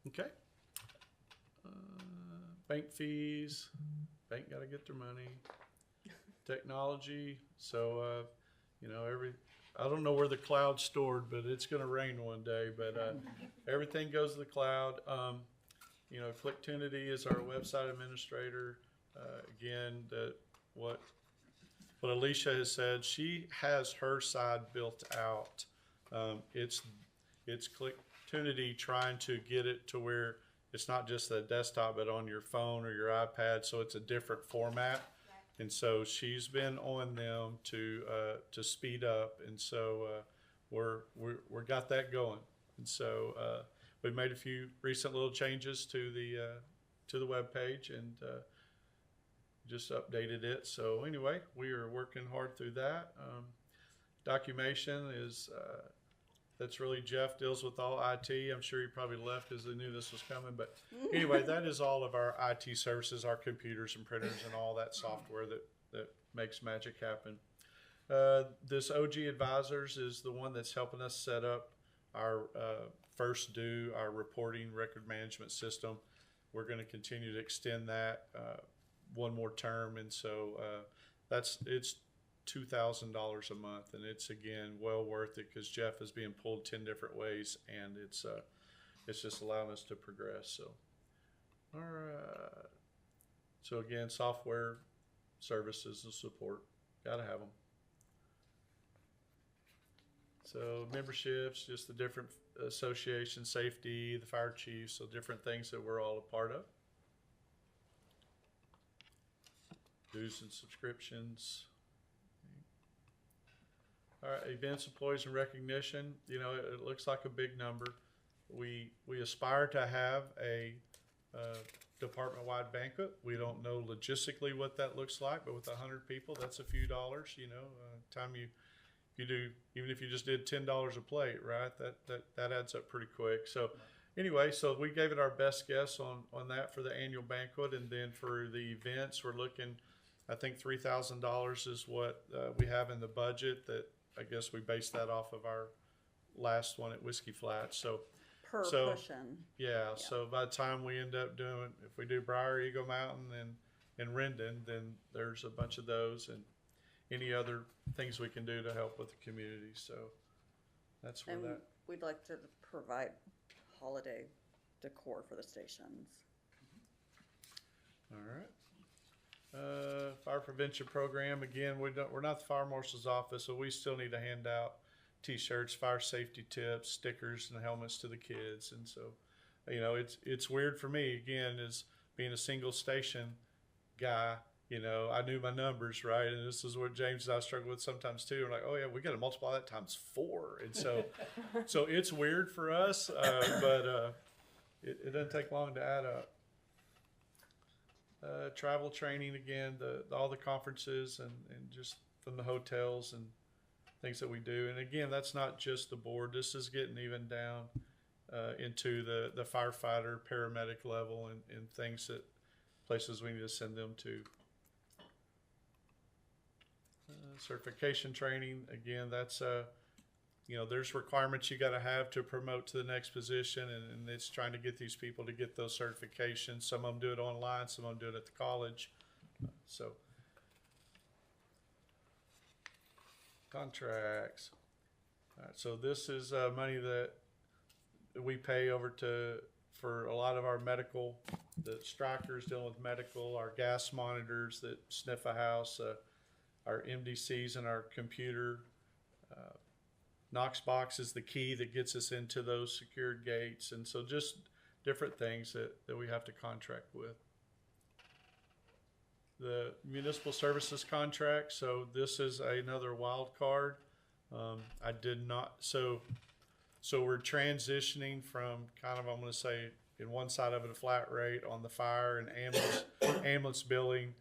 Okay. Bank fees. Bank got to get their money. Technology. So, I don't know where the cloud's stored, but it's going to rain one day. But everything goes to the cloud. Clicktunity is our website administrator. Again, what Alicia has said, she has her side built out. It's Clicktunity trying to get it to where it's not just the desktop, but on your phone or your iPad, so it's a different format. And so she's been on them to speed up, and so we're got that going. And so we've made a few recent little changes to the web page and just updated it. So anyway, we are working hard through that. Documentation is that's really Jeff deals with all IT. I'm sure he probably left because they knew this was coming. But anyway, that is all of our IT services, our computers and printers and all that software that makes magic happen. This OG Advisors is the one that's helping us set up our first due, our reporting record management system. We're going to continue to extend that one more term. And so it's $2,000 a month, and it's again well worth it because Jeff is being pulled 10 different ways, and it's just allowing us to progress. So, all right. So again, software services and support, gotta have them. So memberships, just the different associations, safety, the fire chief, so different things that we're all a part of. Dues and subscriptions. All right, events, employees, and recognition. You know, it looks like a big number. We aspire to have a department-wide banquet. We don't know logistically what that looks like, but with 100 people, that's a few dollars. You know, time you do, even if you just did $10 a plate, right? That adds up pretty quick. So anyway, so we gave it our best guess on that for the annual banquet, and then for the events, we're looking. I think $3,000 is what we have in the budget. That I guess we based that off of our last one at Whiskey Flats. So Per So- person. yeah, so by the time we end up doing, if we do Briar, Eagle Mountain, and Rendon, then there's a bunch of those and any other things we can do to help with the community. So that's where And that. we'd like to provide holiday decor for the stations. All right. Fire prevention program, again, we're not the fire marshal's office, so we still need to hand out T-shirts, fire safety tips, stickers, and helmets to the kids. And so, you know, it's weird for me, again, as being a single station guy. You know, I knew my numbers, right? And this is what James and I struggle with sometimes too. We're like, oh yeah, we got to multiply that times 4. And so, so it's weird for us, but it doesn't take long to add up. Travel training, again, all the conferences and just from the hotels and things that we do. And again, that's not just the board. This is getting even down into the firefighter, paramedic level and things that places we need to send them to. Certification training, again, that's you know, there's requirements you got to have to promote to the next position, and it's trying to get these people to get those certifications. Some of them do it online, some of them do it at the college. So contracts. All right, so this is money that we pay over for a lot of our medical, the strikers dealing with medical, our gas monitors that sniff a house, our MDCs and our computer. Knox box is the key that gets us into those secured gates. And so just different things that we have to contract with. The municipal services contract. So this is another wild card. I did not, so we're transitioning from kind of, I'm going to say in one side of it, a flat rate on the fire and ambulance billing.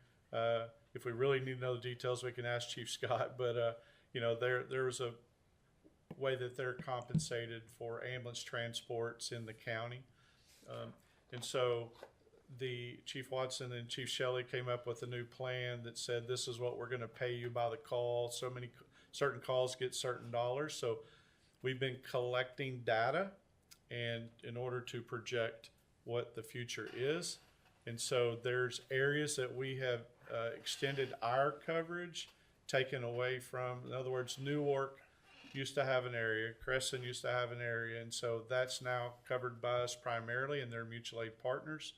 If we really need to know the details, we can ask Chief Scott, but you know, there was a way that they're compensated for ambulance transports in the county. And so the Chief Watson and Chief Shelley came up with a new plan that said, this is what we're going to pay you by the call. So many certain calls get certain dollars. So we've been collecting data and in order to project what the future is. And so there's areas that we have extended our coverage, taken away from, in other words, Newark used to have an area, Crescent used to have an area, and so that's now covered by us primarily, and they're mutual aid partners.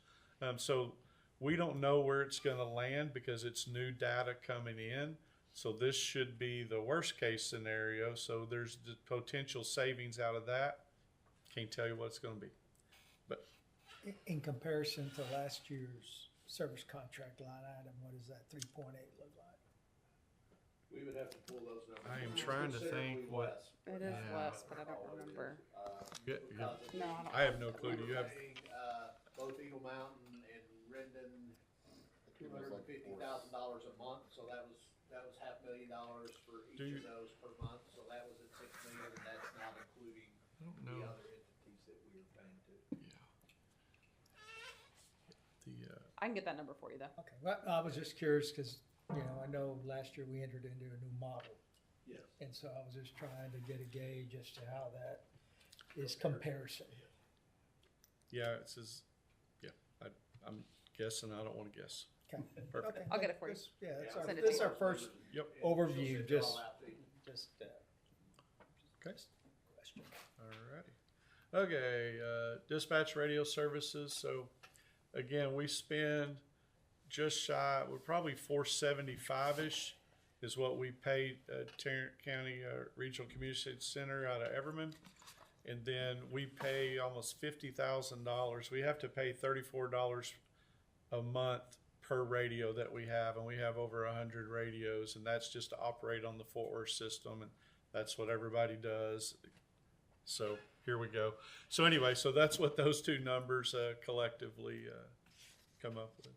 So we don't know where it's going to land because it's new data coming in. So this should be the worst case scenario. So there's the potential savings out of that. Can't tell you what it's going to be. But In comparison to last year's service contract line item, what does that 3.8 look like? We would have to pull those numbers. I am It's trying to considerably think what- less. It is Yeah. less, but I don't remember. Yeah, Because it- No, I don't. I have no clue. Do you have? Paying, both Eagle Mountain and Rendon, $250,000 a month, so that was $500,000 for each Do you- of those per month, so that was at $6 million, and that's not including I don't the know. other entities that we were paying to. Yeah. I can get that number for you though. Okay, well, I was just curious because, you know, I know last year we entered into a new model. Yes. And so I was just trying to get a gauge as to how that is comparison. Yeah, it says, yeah, I'm guessing. I don't want to guess. Okay. Perfect. Okay, I'll get it for you. this- Yeah, that's Yeah. our, Send it this is to our you. first Yep. She'll overview, send it all just, out to you. just, Okay. question. Alrighty. Okay, dispatch radio services. So again, we spend just shy, we're probably 475-ish is what we pay Tarrant County Regional Community Center out of Everman. And then we pay almost $50,000. We have to pay $34 a month per radio that we have, and we have over 100 radios, and that's just to operate on the Fort Worth system, and that's what everybody does. So here we go. So anyway, so that's what those two numbers collectively come up with.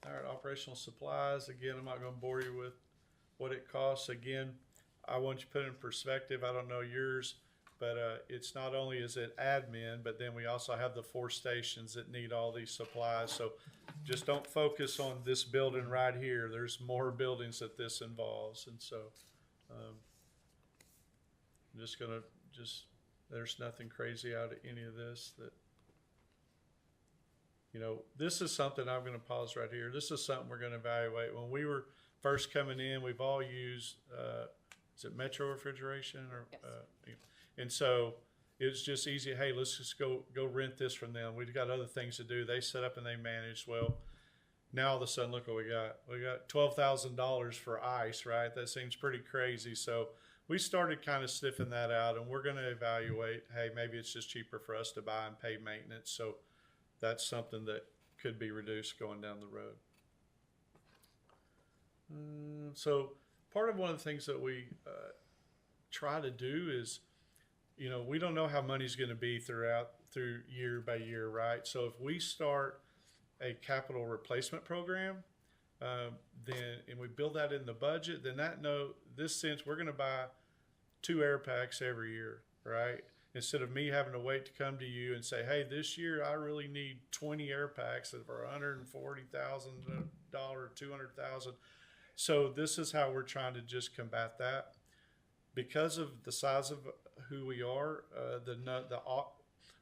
All right, operational supplies. Again, I'm not going to bore you with what it costs. Again, I want you to put it in perspective. I don't know yours, but it's not only is it admin, but then we also have the 4 stations that need all these supplies. So just don't focus on this building right here. There's more buildings that this involves. And so I'm just going to there's nothing crazy out of any of this that, you know, this is something I'm going to pause right here. This is something we're going to evaluate. When we were first coming in, we've all used, is it Metro Refrigeration or, Yes. And so it was just easy. Hey, let's just go rent this from them. We've got other things to do. They set up and they manage. Well, now all of a sudden, look what we got. We got $12,000 for ice, right? That seems pretty crazy. So we started kind of sniffing that out, and we're going to evaluate, hey, maybe it's just cheaper for us to buy and pay maintenance. So that's something that could be reduced going down the road. So part of one of the things that we try to do is, you know, we don't know how money's going to be through year by year, right? So if we start a capital replacement program, and we build that in the budget, then this sense we're going to buy 2 air packs every year, right? Instead of me having to wait to come to you and say, hey, this year I really need 20 air packs that are $140,000, $200,000. So this is how we're trying to just combat that. Because of the size of who we are,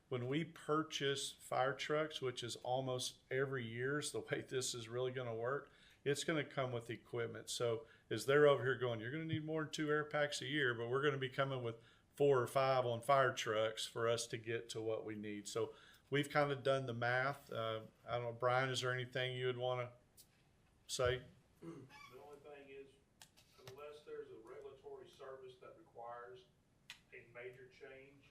when we purchase fire trucks, which is almost every year is the way this is really going to work, it's going to come with equipment. So as they're over here going, you're going to need more than 2 air packs a year, but we're going to be coming with 4 or 5 on fire trucks for us to get to what we need. So we've kind of done the math. I don't know, Brian, is there anything you would want to say? The only thing is, unless there's a regulatory service that requires a major change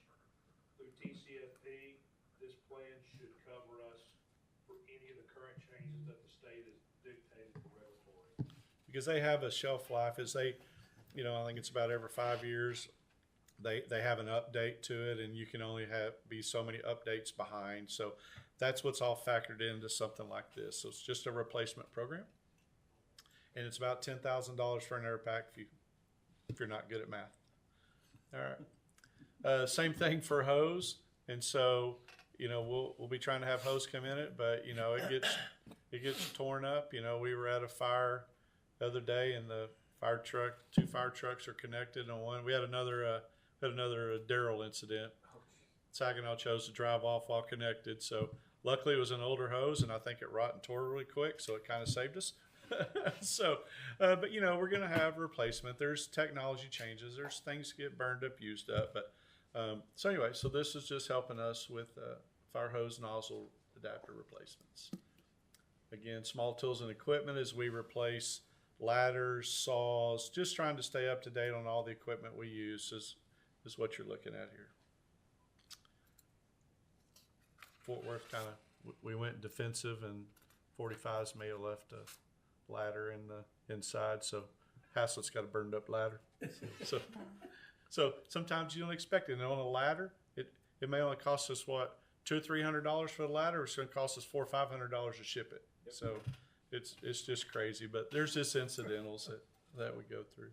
through TCFP, this plan should cover us for any of the current changes that the state has dictated for regulatory. Because they have a shelf life. I think it's about every 5 years. They have an update to it, and you can only be so many updates behind. So that's what's all factored into something like this. So it's just a replacement program, and it's about $10,000 for an air pack if you're not good at math. All right. Same thing for hose, and so we'll be trying to have hose come in it, but it gets torn up. We were at a fire the other day, and the fire truck, 2 fire trucks are connected on one. We had another Darrell incident. Saginaw chose to drive off while connected. So luckily it was an older hose, and I think it rot and tore really quick, so it kind of saved us. So, but we're going to have replacement. There's technology changes. There's things get burned up, used up. But so anyway, so this is just helping us with fire hose nozzle adapter replacements. Again, small tools and equipment as we replace ladders, saws, just trying to stay up to date on all the equipment we use is what you're looking at here. Fort Worth we went defensive, and 45s may have left a ladder in the inside, so Haslett's got a burned up ladder. So sometimes you don't expect it. And on a ladder, it may only cost us $200 or $300 for the ladder, or it's going to cost us $400 or $500 to ship it. Yep. So it's just crazy, but there's just incidentals that we go through.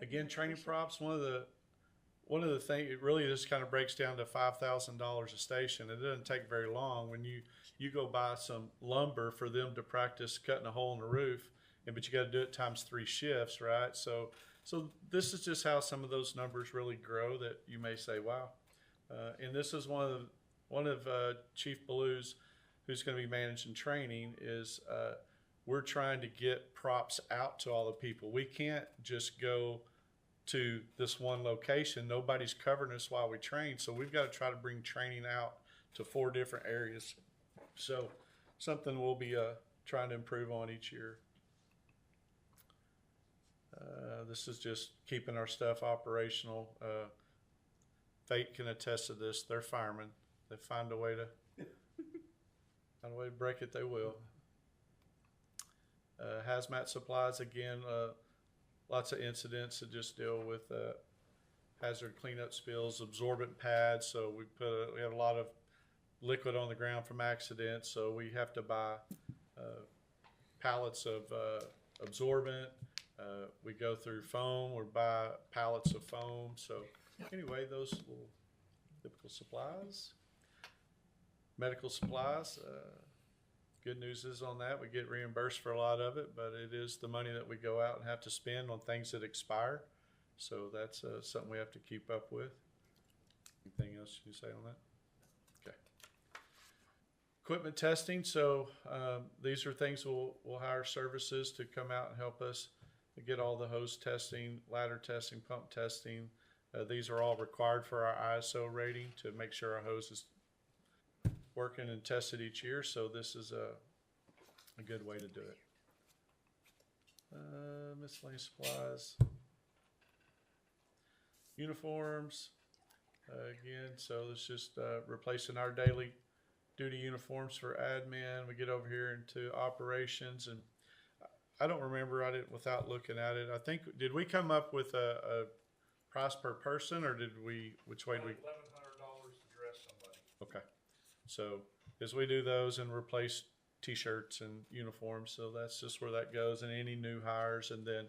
Again, training props. One of the things, it really just kind of breaks down to $5,000 a station. It doesn't take very long when you go buy some lumber for them to practice cutting a hole in the roof, but you got to do it times 3 shifts, right? So this is just how some of those numbers really grow that you may say, wow. And this is one of Chief Ballou's, who's going to be managing training, is we're trying to get props out to all the people. We can't just go to this one location. Nobody's covering us while we train, so we've got to try to bring training out to 4 different areas. So something we'll be trying to improve on each year. This is just keeping our stuff operational. Fate can attest to this. They're firemen. They find a way to break it, they will. Hazmat supplies, again, lots of incidents that just deal with hazard cleanup spills, absorbent pads. So we have a lot of liquid on the ground from accidents. So we have to buy pallets of absorbent. We go through foam or buy pallets of foam. So anyway, those little typical supplies. Medical supplies. Good news is on that, we get reimbursed for a lot of it, but it is the money that we go out and have to spend on things that expire. So that's something we have to keep up with. Anything else you say on that? Okay. Equipment testing. So these are things we'll hire services to come out and help us get all the hose testing, ladder testing, pump testing. These are all required for our ISO rating to make sure our hose is working and tested each year. So this is a good way to do it. Miscellaneous supplies. Uniforms. Again, so it's just replacing our daily duty uniforms for admin. We get over here into operations, and I don't remember, I didn't, without looking at it. I think, did we come up with a price per person, or did we, which way did we? $1,100 to dress somebody. Okay. So as we do those and replace t-shirts and uniforms, so that's just where that goes, and any new hires. And then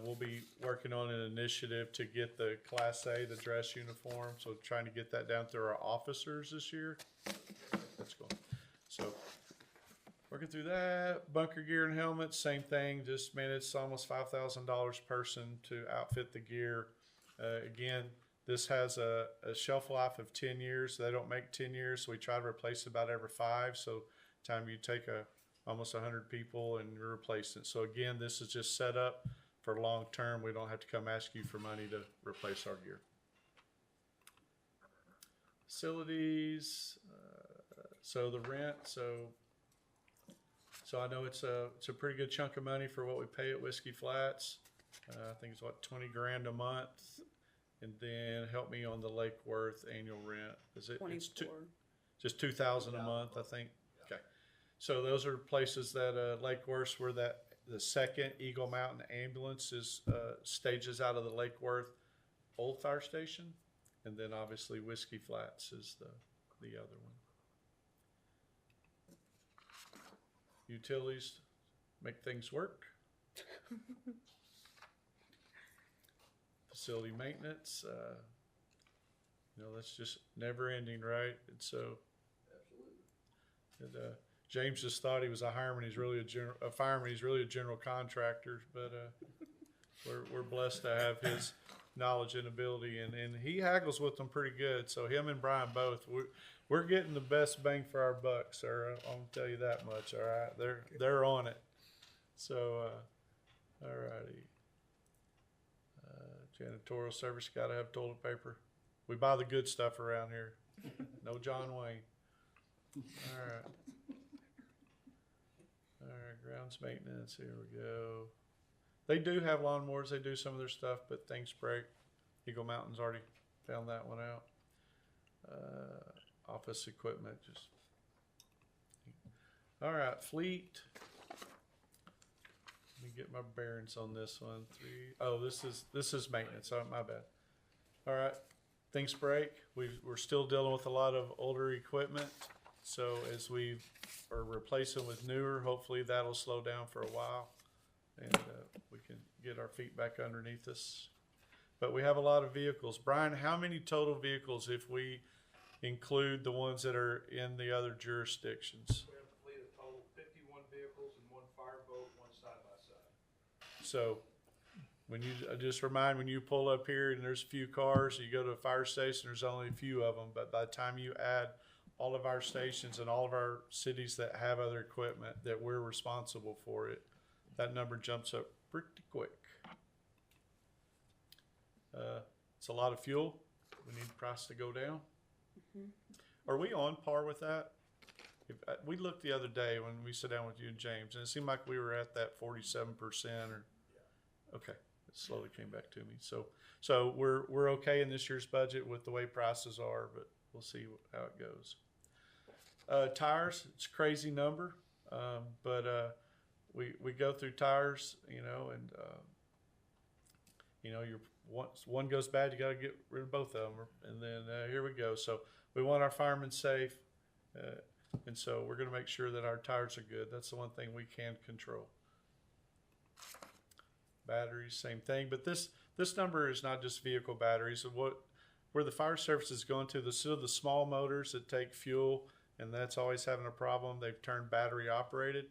we'll be working on an initiative to get the Class A, the dress uniform. So trying to get that down through our officers this year. That's cool. So working through that. Bunker gear and helmets, same thing. Just, man, it's almost $5,000 person to outfit the gear. Again, this has a shelf life of 10 years. They don't make 10 years, so we try to replace it about every 5. So time you take almost 100 people and you replace it. So again, this is just set up for long term. We don't have to come ask you for money to replace our gear. Facilities. So the rent. So I know it's a pretty good chunk of money for what we pay at Whiskey Flats. I think it's what, 20 grand a month. And then help me on the Lake Worth annual rent. Is it? 24. It's just $2,000 a month, I think. Okay. So those are places that Lake Worth, where the second Eagle Mountain ambulance is stages out of the Lake Worth old fire station, and then obviously Whiskey Flats is the other one. Utilities make things work. Facility maintenance, that's just never ending, right? And so, absolutely. And James just thought he was a fireman. He's really a fireman. He's really a general contractor. But we're blessed to have his knowledge and ability, and he haggles with them pretty good. So him and Brian both, we're getting the best bang for our buck, sir. I'm gonna tell you that much. All right, they're on it. So, all righty. Janitorial service, got to have toilet paper. We buy the good stuff around here. No John Wayne. All right. All right, grounds maintenance, here we go. They do have lawnmowers. They do some of their stuff, but things break. Eagle Mountain's already found that one out. Office equipment, just. All right, fleet. Let me get my bearings on this one. This is maintenance. Oh, my bad. All right, things break. We're still dealing with a lot of older equipment. So as we are replacing with newer, hopefully that'll slow down for a while, and we can get our feet back underneath us. But we have a lot of vehicles. Brian, how many total vehicles if we include the ones that are in the other jurisdictions? We have a fleet of total 51 vehicles and 1 fireboat, 1 side-by-side. So when you just remind, when you pull up here and there's a few cars, you go to a fire station, there's only a few of them. But by the time you add all of our stations and all of our cities that have other equipment that we're responsible for it, that number jumps up pretty quick. It's a lot of fuel. We need the price to go down. Mm-hmm. Are we on par with that? We looked the other day when we sat down with you and James, and it seemed like we were at that 47% or, okay, it slowly came back to me. So we're okay in this year's budget with the way prices are, but we'll see how it goes. Tires, it's a crazy number, but we go through tires, you know, and you know, once one goes bad, you got to get rid of both of them, and then here we go. So we want our firemen safe, and so we're going to make sure that our tires are good. That's the one thing we can control. Batteries, same thing, but this number is not just vehicle batteries. Where the fire service is going to, the small motors that take fuel, and that's always having a problem. They've turned battery operated.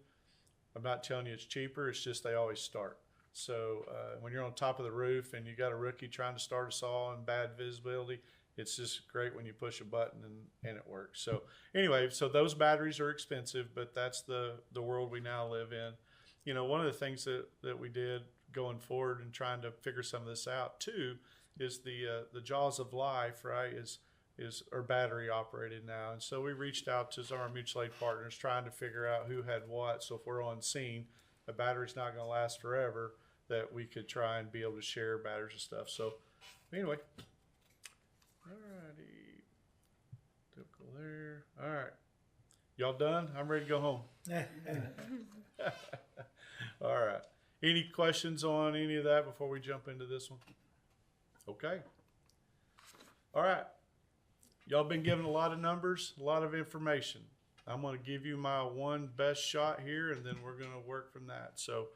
I'm not telling you it's cheaper. It's just they always start. So when you're on top of the roof and you got a rookie trying to start a saw and bad visibility, it's just great when you push a button and it works. So anyway, so those batteries are expensive, but that's the world we now live in. You know, one of the things that we did going forward and trying to figure some of this out too is the jaws of life, right, are battery operated now. And so we reached out to some of our mutual aid partners trying to figure out who had what. So if we're on scene, a battery's not going to last forever, that we could try and be able to share batteries and stuff. So anyway, alrighty, typical there. All right, y'all done? I'm ready to go home. All right. Any questions on any of that before we jump into this one? Okay. All right. Y'all been given a lot of numbers, a lot of information. I'm going to give you my one best shot here, and then we're going to work from that. So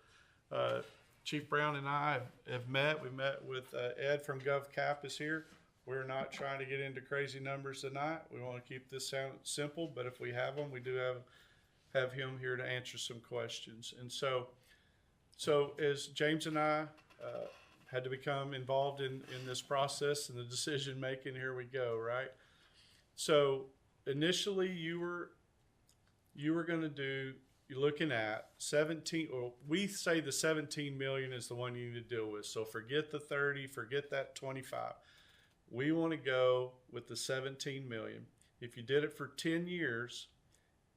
Chief Brown and I have met. We met with Ed from GovCap is here. We're not trying to get into crazy numbers tonight. We want to keep this simple, but if we have them, we do have him here to answer some questions. And so as James and I had to become involved in this process and the decision making, here we go, right? So initially you were you're looking at 17, or we say the 17 million is the one you need to deal with. So forget the 30, forget that 25. We want to go with the 17 million. If you did it for 10 years,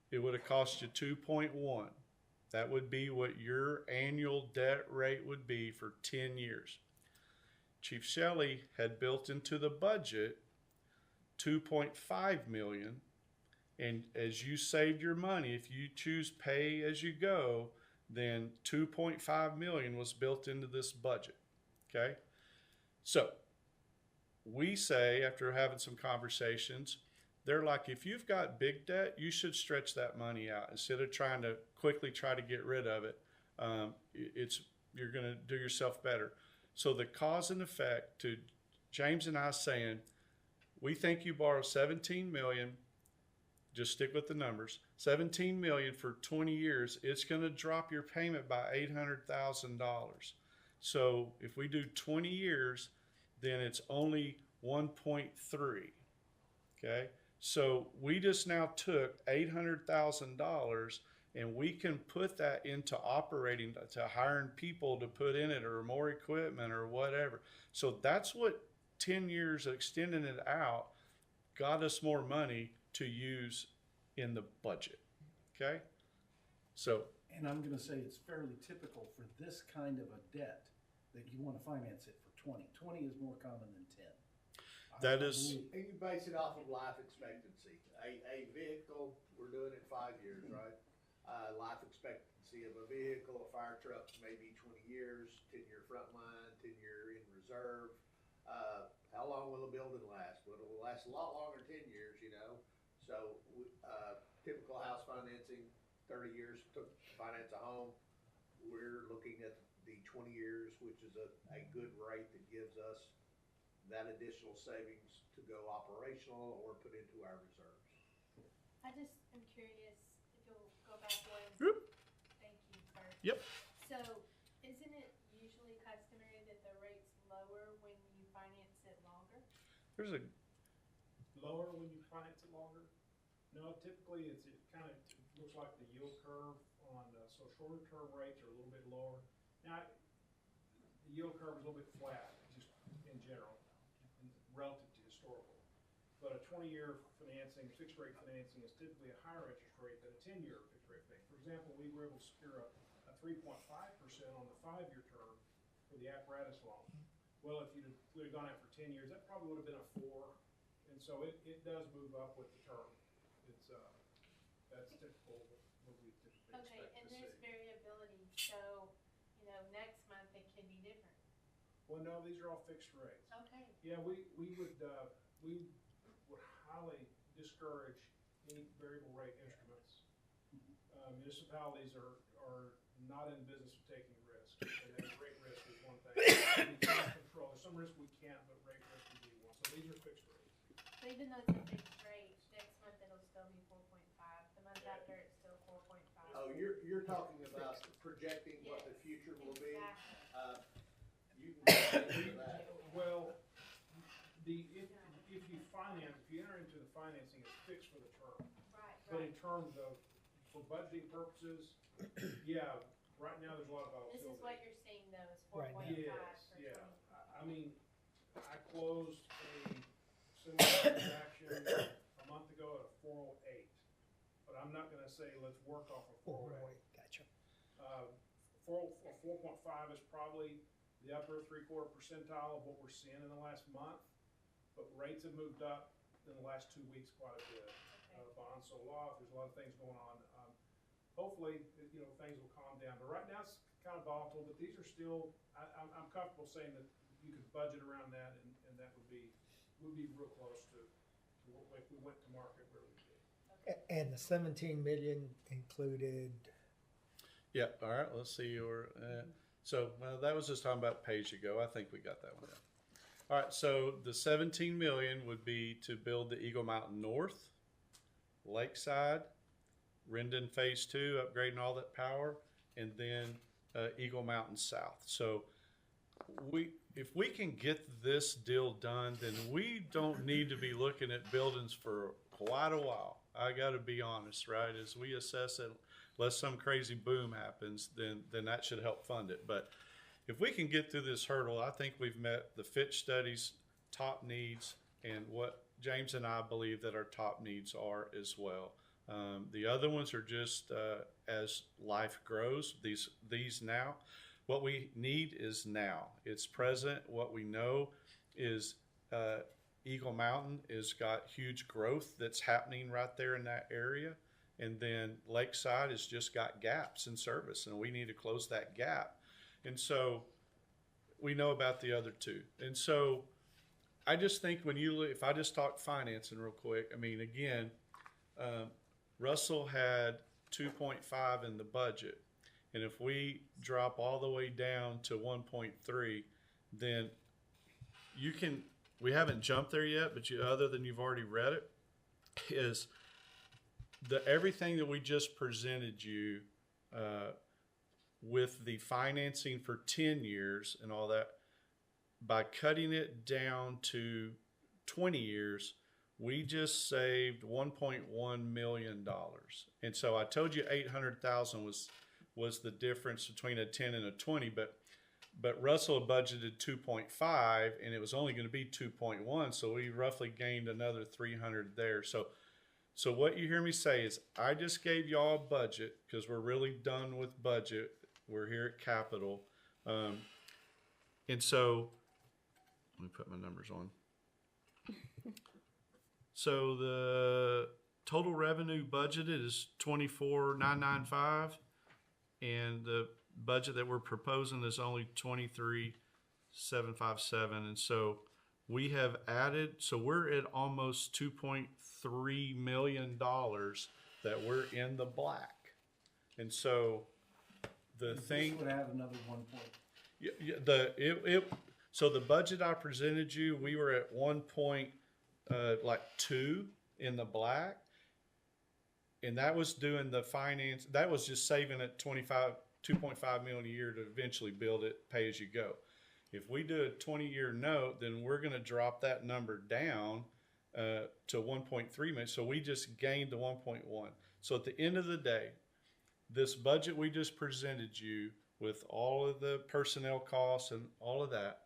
it would have cost you 2.1. That would be what your annual debt rate would be for 10 years. Chief Shelley had built into the budget 2.5 million. And as you saved your money, if you choose pay as you go, then 2.5 million was built into this budget. Okay. So we say, after having some conversations, they're like, if you've got big debt, you should stretch that money out instead of trying to quickly try to get rid of it. You're going to do yourself better. So the cause and effect to James and I saying, we think you borrow 17 million. Just stick with the numbers. 17 million for 20 years. It's going to drop your payment by $800,000. So if we do 20 years, then it's only 1.3. Okay. So we just now took $800,000 and we can put that into operating, to hiring people to put in it or more equipment or whatever. So that's what 10 years of extending it out got us more money to use in the budget. Okay. So, and I'm going to say it's fairly typical for this kind of a debt that you want to finance it for 20. 20 is more common than 10. That is, And you base it off of life expectancy. A vehicle, we're doing it 5 years, right? Life expectancy of a vehicle, a fire truck, maybe 20 years, 10-year frontline, 10-year in reserve. How long will a building last? Well, it'll last a lot longer than 10 years, you know. So typical house financing, 30 years to finance a home. We're looking at the 20 years, which is a good rate that gives us that additional savings to go operational or put into our reserves. I just am curious if you'll go back one. Whoop. Thank you, sir. Yep. So, isn't it usually customary that the rate's lower when you finance it longer? there's a, Lower when you finance it longer? No, typically it kind of looks like the yield curve on, so shorter term rates are a little bit lower. Now, the yield curve is a little bit flat, just in general, relative to historical. But a 20-year finance financing, fixed rate financing is typically a higher interest rate than a 10-year fixed rate thing. For example, we were able to secure a 3.5% on the 5-year term for the apparatus loan. Well, if we'd gone out for 10 years, that probably would have been a 4. And so it does move up with the term. It's, that's typical of what we typically Okay, expect and to there's see. variability, so, you know, next month it can be different. Well, no, these are all fixed rates. Okay. Yeah, we would highly discourage any variable rate instruments. Municipalities are not in business of taking risk, and then rate risk is one thing we can't control. There's some risk we can't, but rate risk would be one. So these are fixed rates. So even though it's a fixed rate, next month it'll still be 4.5, the month after it's still 4.5. Oh, you're talking about projecting what the future will be? Exactly. You can get into that. Well, if you enter into the financing, it's fixed for the term. Right, But right. in terms of, for budgeting purposes, yeah, right now there's a lot of This volatility. is what you're seeing though, is Right 4.5 now. for Yes, 20. yeah. I mean, I closed a similar transaction a month ago at a 408. But I'm not gonna say let's work off of 408. Gotcha. 4.5 is probably the upper 3/4 percentile of what we're seeing in the last month. But rates have moved up in the last 2 weeks quite a bit. Okay. Bonds sold off, there's a lot of things going on. Hopefully, you know, things will calm down. But right now it's kind of volatile, but these are still, I'm comfortable saying that you could budget around that and that would be real close to what, if we went to market where we'd be. And the 17 million included, Yeah, all right, let's see your, so, well, that was just talking about page ago. I think we got that one down. All right, so the 17 million would be to build the Eagle Mountain North, Lakeside, Rendon Phase 2, upgrading all that power, and then Eagle Mountain South. So if we can get this deal done, then we don't need to be looking at buildings for quite a while. I got to be honest, right? As we assess it, unless some crazy boom happens, then that should help fund it. But if we can get through this hurdle, I think we've met the Fitch study's top needs and what James and I believe that our top needs are as well. The other ones are just as life grows, these now. What we need is now. It's present. What we know is Eagle Mountain has got huge growth that's happening right there in that area. And then Lakeside has just got gaps in service, and we need to close that gap. And so we know about the other two. And so I just think if I just talk financing real quick, I mean, again, Russell had 2.5 in the budget. And if we drop all the way down to 1.3, then we haven't jumped there yet, but other than you've already read it, is everything that we just presented you with the financing for 10 years and all that, by cutting it down to 20 years, we just saved $1.1 million. And so I told you 800,000 was the difference between a 10 and a 20, but Russell budgeted 2.5 and it was only going to be 2.1, so we roughly gained another 300 there. So what you hear me say is I just gave y'all a budget because we're really done with budget. We're here at Capital. And so let me put my numbers on. So the total revenue budgeted is 24,995, and the budget that we're proposing is only 23,757. And so we have added, so we're at almost $2.3 million that we're in the black. And so the thing would add another 1 point. So the budget I presented you, we were at 1.2 in the black, and that was doing the finance. That was just saving at 2.5 million a year to eventually build it pay as you go. If we do a 20-year note, then we're going to drop that number down to 1.3 million. So we just gained the 1.1. So at the end of the day, this budget we just presented you with all of the personnel costs and all of that,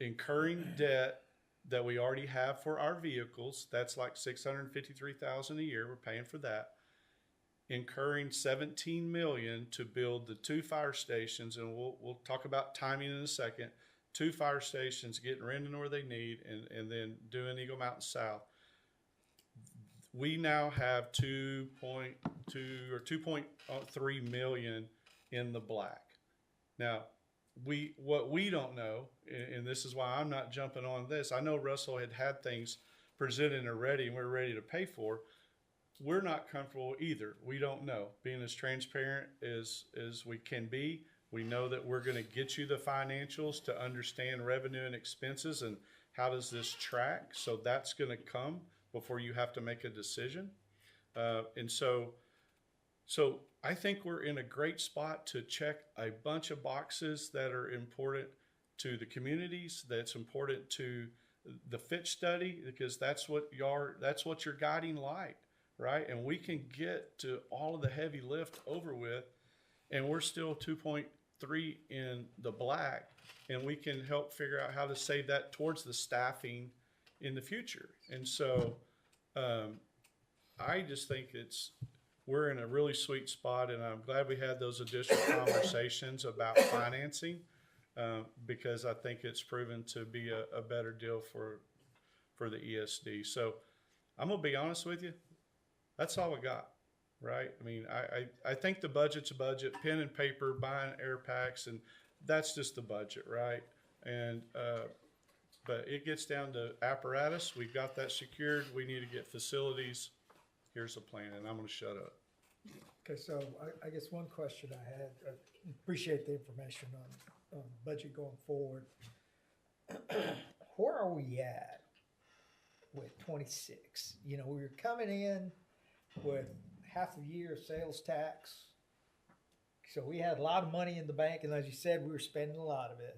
incurring debt that we already have for our vehicles. That's like $653,000 a year. We're paying for that. Incurring $17 million to build the 2 fire stations, and we'll talk about timing in a second. 2 fire stations, getting Rendon where they need, and then doing Eagle Mountain South. We now have 2.2 or 2.3 million in the black. Now, what we don't know, and this is why I'm not jumping on this. I know Russell had things presented and ready, and we're ready to pay for. We're not comfortable either. We don't know. Being as transparent as we can be, we know that we're going to get you the financials to understand revenue and expenses and how does this track. So that's going to come before you have to make a decision. And so I think we're in a great spot to check a bunch of boxes that are important to the communities, that's important to the fit study, because that's what your guiding light, right? And we can get to all of the heavy lift over with, and we're still 2.3 in the black, and we can help figure out how to save that towards the staffing in the future. And so I just think we're in a really sweet spot, and I'm glad we had those additional conversations about financing, because I think it's proven to be a better deal for the ESD. So I'm gonna be honest with you, that's all we got, right? I mean, I think the budget's a budget, pen and paper, buying air packs, and that's just the budget, right? And but it gets down to apparatus. We've got that secured. We need to get facilities. Here's the plan, and I'm going to shut up. Okay, so I guess one question I had, appreciate the information on budget going forward. Where are we at with 26? You know, we were coming in with half a year of sales tax. So we had a lot of money in the bank, and as you said, we were spending a lot of it.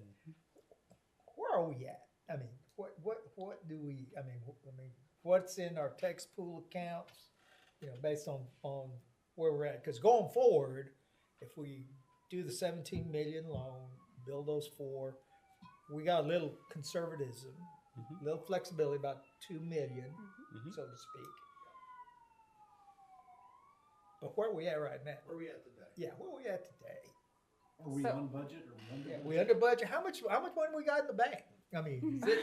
Where are we at? I mean, what do we, I mean, what's in our text pool accounts, you know, based on where we're at? Because going forward, if we do the 17 million loan, build those 4, we got a little conservatism, a little flexibility, about 2 million, so to speak. But where are we at right now? Where are we at today? Yeah, where are we at today? Are we on budget or under Yeah, budget? we under budget. How much money we got in the bank? I mean, is it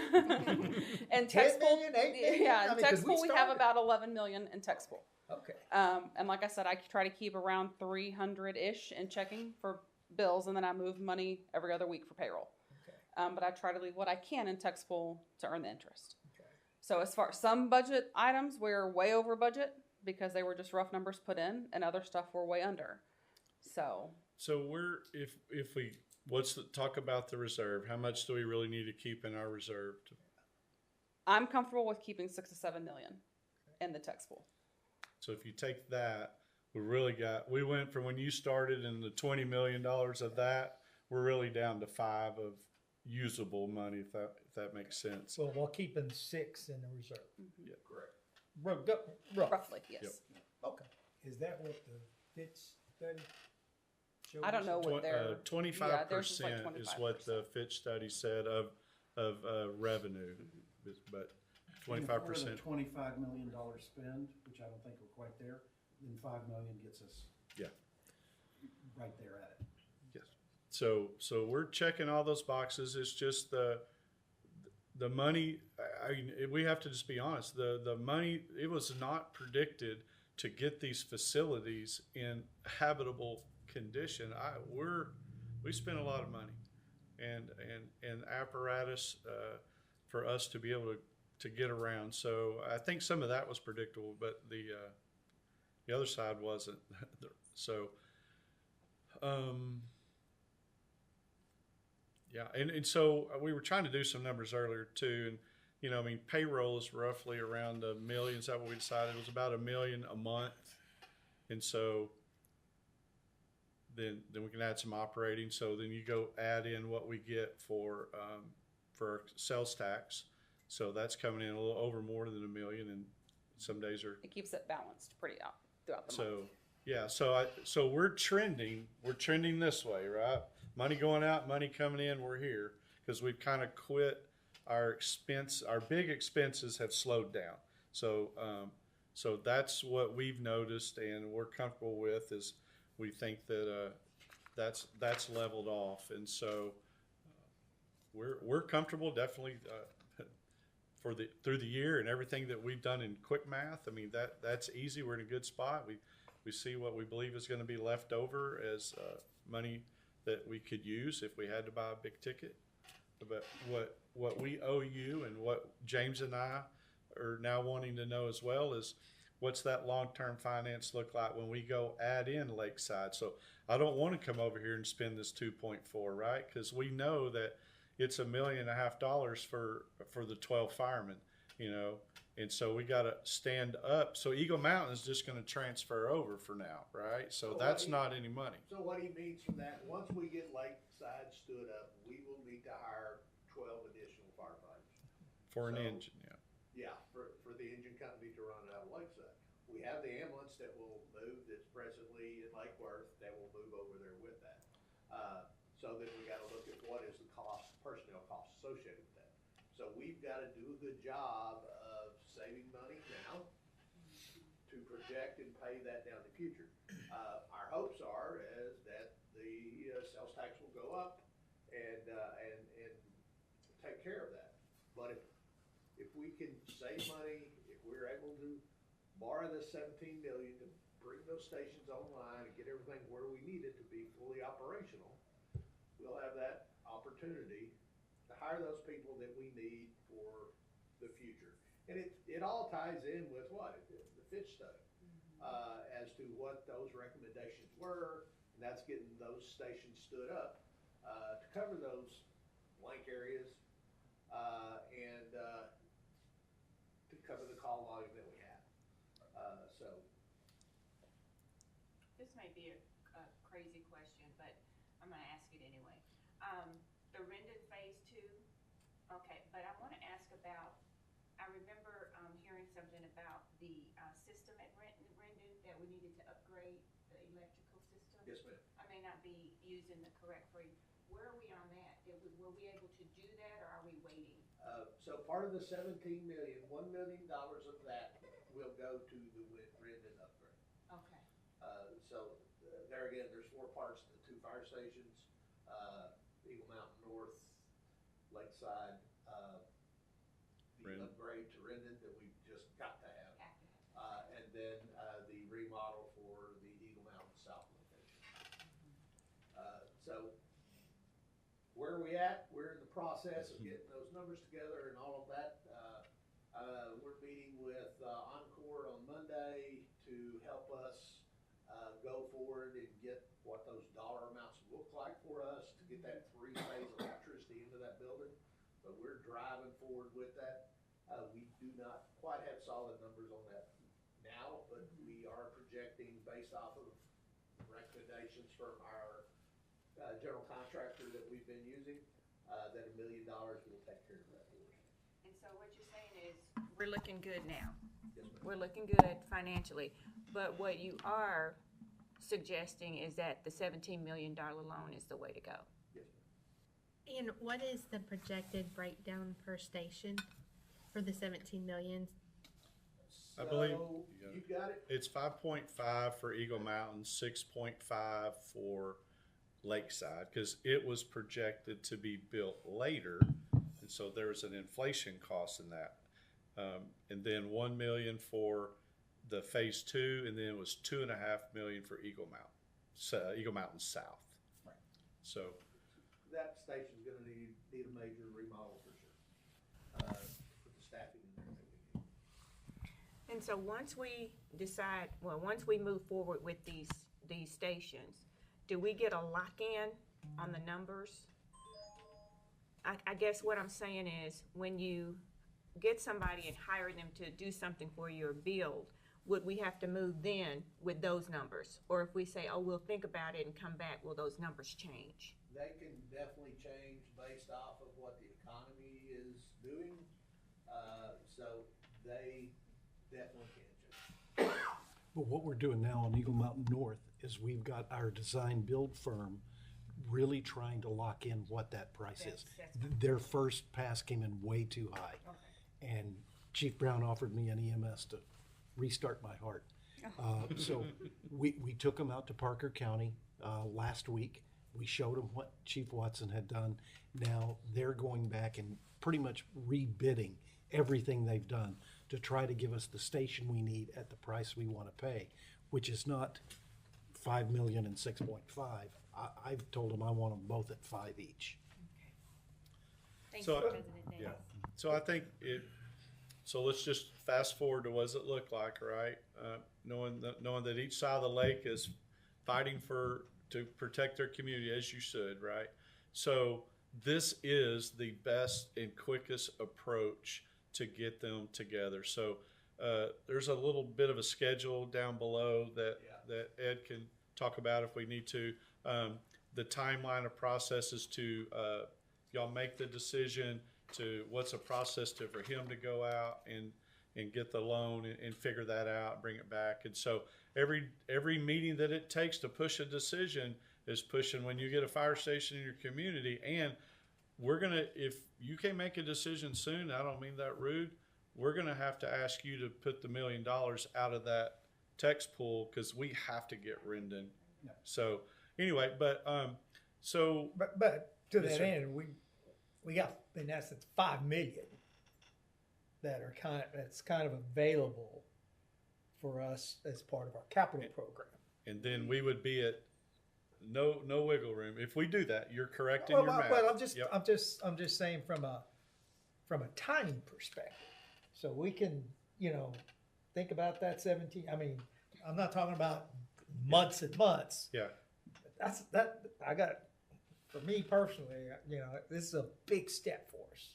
And 10 text pool, million, 8 million? yeah, I in mean, 'cause text pool we have started. about 11 million in text pool. Okay. And like I said, I try to keep around 300-ish in checking for bills, and then I move money every other week for payroll. Okay. But I try to leave what I can in text pool to earn the interest. Okay. So as far as some budget items, we're way over budget because they were just rough numbers put in, and other stuff we're way under. So we're if we talk about the reserve. How much do we really need to keep in our reserve? I'm comfortable with keeping 6 to 7 million in the text pool. So if you take that, we went from when you started in the $20 million of that, we're really down to 5 of usable money, if that makes sense. So we're keeping 6 in the reserve. Yeah, correct. Roughly, yes. Yep. Okay. Is that what the Fitch study shows? I don't know what their 25% is what the Fitch study said of revenue, but 25%. If we're at a $25 million spend, which I don't think we're quite there, then 5 million gets us right there at it. Yes. So we're checking all those boxes. It's just the money. I mean, we have to just be honest. The money, it was not predicted to get these facilities in habitable condition. We spent a lot of money and apparatus for us to be able to get around. So I think some of that was predictable, but the other side wasn't. So yeah, and so we were trying to do some numbers earlier too, and you know, I mean, payroll is roughly around $1 million. Is that what we decided? It was about $1 million a month, and so then we can add some operating. So then you go add in what we get for sales tax. So that's coming in a little over more than $1 million, and some days are. It keeps it balanced pretty out throughout the So month. yeah, so we're trending this way, right? Money going out, money coming in. We're here because we've kind of quit our big expenses have slowed down. So, so that's what we've noticed and we're comfortable with is we think that, that's leveled off. And so we're comfortable definitely, through the year and everything that we've done in quick math. I mean, that's easy. We're in a good spot. We see what we believe is going to be left over as money that we could use if we had to buy a big ticket. But what we owe you and what James and I are now wanting to know as well is what's that long-term finance look like when we go add in Lakeside. So I don't want to come over here and spend this 2.4, right? Because we know that it's $1.5 million for the 12 firemen, you know, and so we got to stand up. So Eagle Mountain is just going to transfer over for now, right? So that's not any money. So what he means from that, once we get Lakeside stood up, we will need to hire 12 additional firefighters. For an So- engine, yeah. Yeah, for the engine company to run out of Lakeside. We have the ambulance that will move that's presently in Lake Worth that will move over there with that. So then we gotta look at what is the cost, personnel cost associated with that. So we've gotta do a good job of saving money now to project and pay that down in the future. Our hopes are is that the sales tax will go up and take care of that. But if we can save money, if we're able to borrow the 17 million to bring those stations online and get everything where we need it to be fully operational, we'll have that opportunity to hire those people that we need for the future. And it all ties in with what? The Fitch study, as to what those recommendations were, and that's getting those stations stood up, to cover those blank areas, and to cover the call volume that we have. So This may be a crazy question, but I'm gonna ask it anyway. The Rendon Phase 2, okay, but I wanna ask about, I remember, hearing something about the, system at Rendon that we needed to upgrade the electrical system. yes, ma'am. I may not be using the correct phrase. Where are we on that? Were we able to do that, or are we waiting? So part of the 17 million, $1 million of that will go to the Rendon upgrade. Okay. So there again, there's 4 parts to the 2 fire stations, Eagle Mountain North, Lakeside, the Rendon. upgrade to Rendon that we've just got to have, and then the remodel for the Eagle Mountain South location. So where are we at? We're in the process of getting those numbers together and all of that. We're meeting with Encore on Monday to help us go forward and get what those dollar amounts look like for us to get that 3-phase electricity into that building. But we're driving forward with that. We do not quite have solid numbers on that now, but we are projecting based off of recommendations from our general contractor that we've been using, that $1 million will take care of that for us. And so what you're saying is, we're looking good now. Yes, ma'am. We're looking good financially, but what you are suggesting is that the $17 million loan is the way to go. Yes, ma'am. And what is the projected breakdown per station for the 17 million? I believe So, you got it? it's 5.5 for Eagle Mountain, 6.5 for Lakeside, because it was projected to be built later, and so there was an inflation cost in that. And then 1 million for the Phase 2, and then it was 2.5 million for Eagle Mountain, Eagle Mountain South. Right. So That station's gonna need a major remodel for sure, with the staffing and everything we need. And so once we decide, once we move forward with these stations, do we get a lock-in on the numbers? I guess what I'm saying is, when you get somebody and hire them to do something for your build, would we have to move then with those numbers? Or if we say, oh, we'll think about it and come back, will those numbers change? They can definitely change based off of what the economy is doing, so they definitely can change. But what we're doing now on Eagle Mountain North is we've got our design build firm really trying to lock in what that price is. That's- Their first pass came in way too high. And Chief Brown offered me an EMS to restart my heart. So we took them out to Parker County last week. We showed them what Chief Watson had done. Now they're going back and pretty much rebidding everything they've done to try to give us the station we need at the price we want to pay, which is not 5 million and 6.5. I've told them I want them both at 5 each. Thanks, So, President Davis. Yeah, so I think so let's just fast forward to what does it look like, right? Knowing that each side of the lake is fighting to protect their community, as you should, right? So this is the best and quickest approach to get them together. So there's a little bit of a schedule down below that Ed can talk about if we need to. The timeline of processes to y'all make the decision to what's a process for him to go out and get the loan and figure that out, bring it back. And so every meeting that it takes to push a decision is pushing when you get a fire station in your community. And we're gonna, if you can't make a decision soon, I don't mean that rude, we're gonna have to ask you to put the $1 million out of that text pool because we have to get Rendon. So anyway, but so But to Yes, that sir. end, we got in essence 5 million that's kind of available for us as part of our capital program. and then we would be at no wiggle room if we do that. You're correct in your math. But I'm just Yep. I'm just saying from a timing perspective, so we can think about that 17. I mean, I'm not talking about months and months. Yeah. For me personally, this is a big step for us.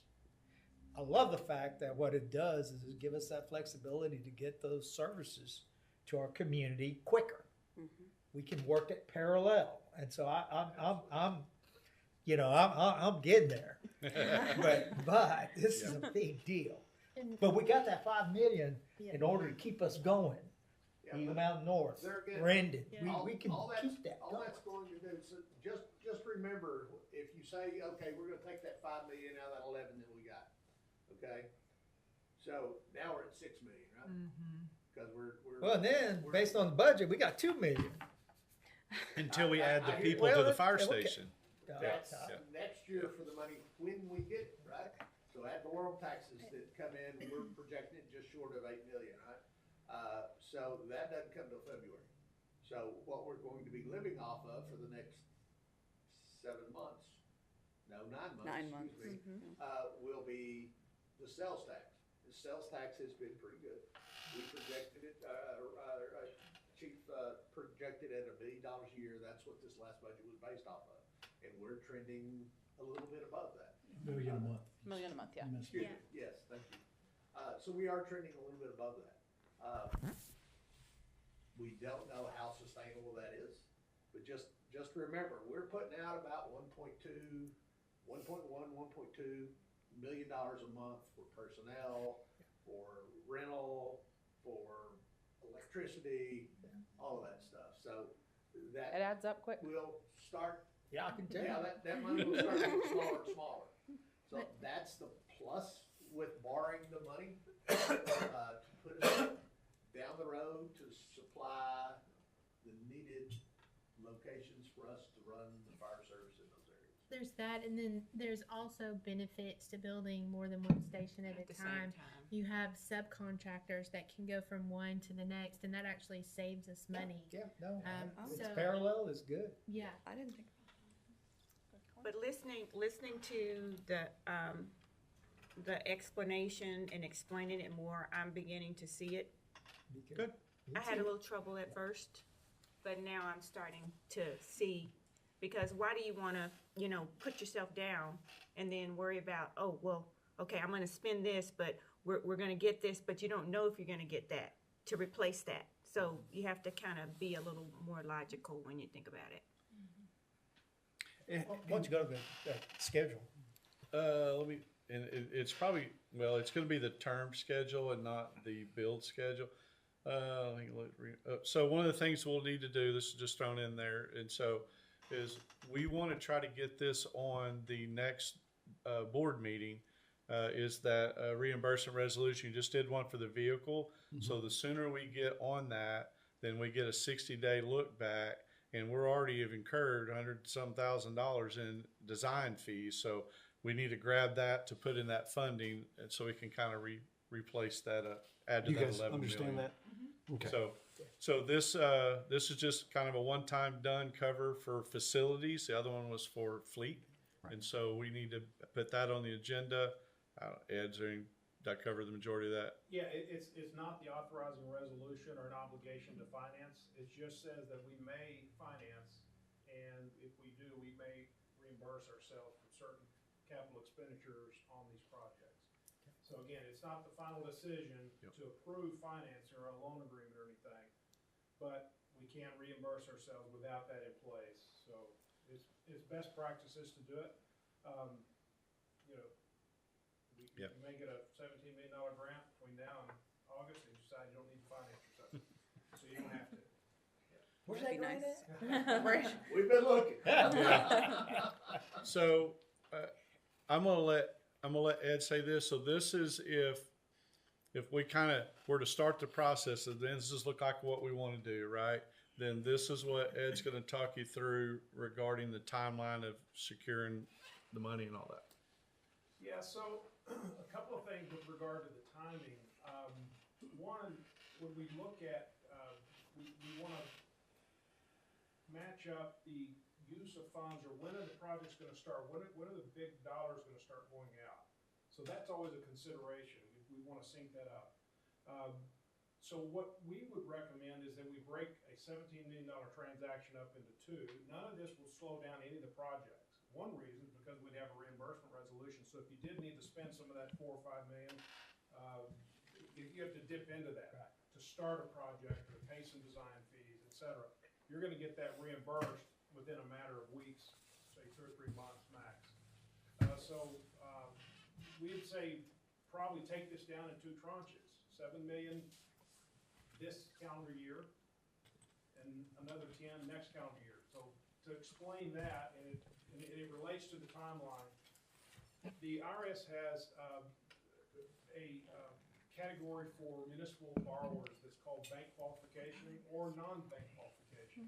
I love the fact that what it does is it give us that flexibility to get those services to our community quicker. We can work it parallel, and so I'm getting there. but this is a big deal. But we got that 5 million in order to keep us going. Eagle Mountain North, They're getting- Rendon, Yeah. we can keep that All going. that's going to do, so just remember, if you say, okay, we're gonna take that 5 million out of that 11 that we got, okay? So now we're at 6 million, right? Cause we're. Well, and then based on the budget, we got 2 million. Until we add the I hear people you. to Well, the fire okay. station. That's Yeah. next year for the money when we get it, right? So ad valorem taxes that come in, we're projecting it just short of 8 million, right? So that doesn't come till February. So what we're going to be living off of for the next 9 months, 9 months. excuse me, will be the sales tax. The sales tax has been pretty good. We projected it, Chief projected at $1 billion a year. That's what this last budget was based off of. And we're trending a little bit above that. Million a month. $1 million a month, yeah. Excuse me, yes, thank you. So we are trending a little bit above that. We don't know how sustainable that is, but just remember, we're putting out about 1.1, $1.2 million a month for personnel, for rental, for electricity, all of that stuff. So It that adds up quick. will start, Yeah, I can tell. yeah, that money will start getting smaller and smaller. So that's the plus with borrowing the money, to put us down the road to supply the needed locations for us to run the fire service in those areas. There's that, and then there's also benefits to building more than one station at At a the same time. time. You have subcontractors that can go from one to the next, and that actually saves us money. Yeah, no, it's so- parallel is good. Yeah. I didn't think But listening to the explanation and explaining it more, I'm beginning to see it. Good. I had a little trouble at first, but now I'm starting to see, because why do you want to, put yourself down and then worry about, oh, well, okay, I'm going to spend this, but we're going to get this, but you don't know if you're going to get that to replace that. So you have to kind of be a little more logical when you think about it. Why don't you go to the schedule? It's probably, it's gonna be the term schedule and not the build schedule. Let me look, so one of the things we'll need to do, this is just thrown in there, and so, is we want to try to get this on the next board meeting. Is that reimbursement resolution? You just did one for the vehicle. So the sooner we get on that, then we get a 60-day look back, and we're already have incurred $100-some thousand in design fees. So we need to grab that to put in that funding, and so we can kind of replace that, add to You that guys 11 understand million. that? Okay. So this is just kind of a one-time done cover for facilities. The other one was for fleet. And so we need to put that on the agenda. Ed, did I cover the majority of that? Yeah, it's not the authorizing resolution or an obligation to finance. It just says that we may finance, and if we do, we may reimburse ourselves for certain capital expenditures on these projects. So again, it's not the final decision to approve financing or a loan agreement or anything, but we can't reimburse ourselves without that in place. So it's best practices to do it. You know, you may get a $17 million grant between now and August and decide you don't need to finance yourself. So you don't have to. Where's That'd that be going nice. at? Right. We've been looking. So I'm gonna let Ed say this. So this is if we kind of were to start the process, and then this look like what we want to do, right? Then this is what Ed's going to talk you through regarding the timeline of securing the money and all that. Yeah, so a couple of things with regard to the timing. One, when we look at, we want to match up the use of funds, or when are the projects going to start? When are the big dollars going to start going out? So that's always a consideration. We want to sync that up. So what we would recommend is that we break a $17 million transaction up into two. None of this will slow down any of the projects. One reason is because we'd have a reimbursement resolution. So if you did need to spend some of that $4 or $5 million, you have to dip into that to start a project or pay some design fees, et cetera. You're going to get that reimbursed within a matter of weeks, say 2 or 3 months max. We'd say probably take this down in 2 tranches, $7 million this calendar year and another 10 next calendar year. So to explain that, and it relates to the timeline, the IRS has a category for municipal borrowers that's called bank qualification or non-bank qualification.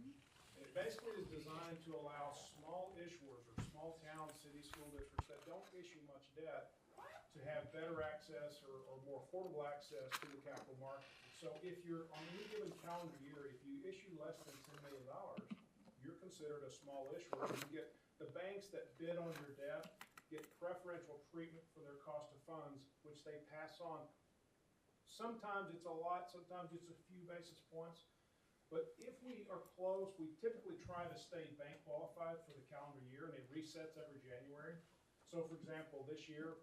And it basically is designed to allow small issuers or small town, city, school districts that don't issue much debt to have better access or more affordable access to the capital market. So if you're, on any given calendar year, if you issue less than $10 million, you're considered a small issuer. You get the banks that bid on your debt get preferential treatment for their cost of funds, which they pass on. Sometimes it's a lot, sometimes it's a few basis points. But if we are close, we typically try to stay bank qualified for the calendar year, and it resets every January. So for example, this year,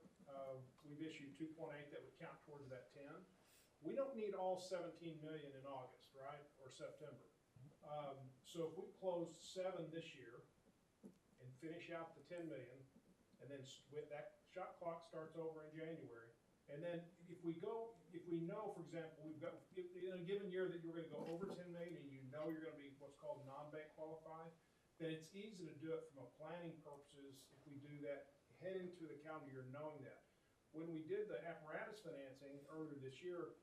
we've issued 2.8 that would count towards that 10. We don't need all 17 million in August, right, or September. So if we close 7 this year and finish out the 10 million, and then with that shot clock starts over in January, and then if we know, for example, we've got in a given year that you're going to go over 10 million, and you know you're going to be what's called non-bank qualified, then it's easy to do it from a planning purposes if we do that heading to the calendar year knowing that. When we did the apparatus financing earlier this year,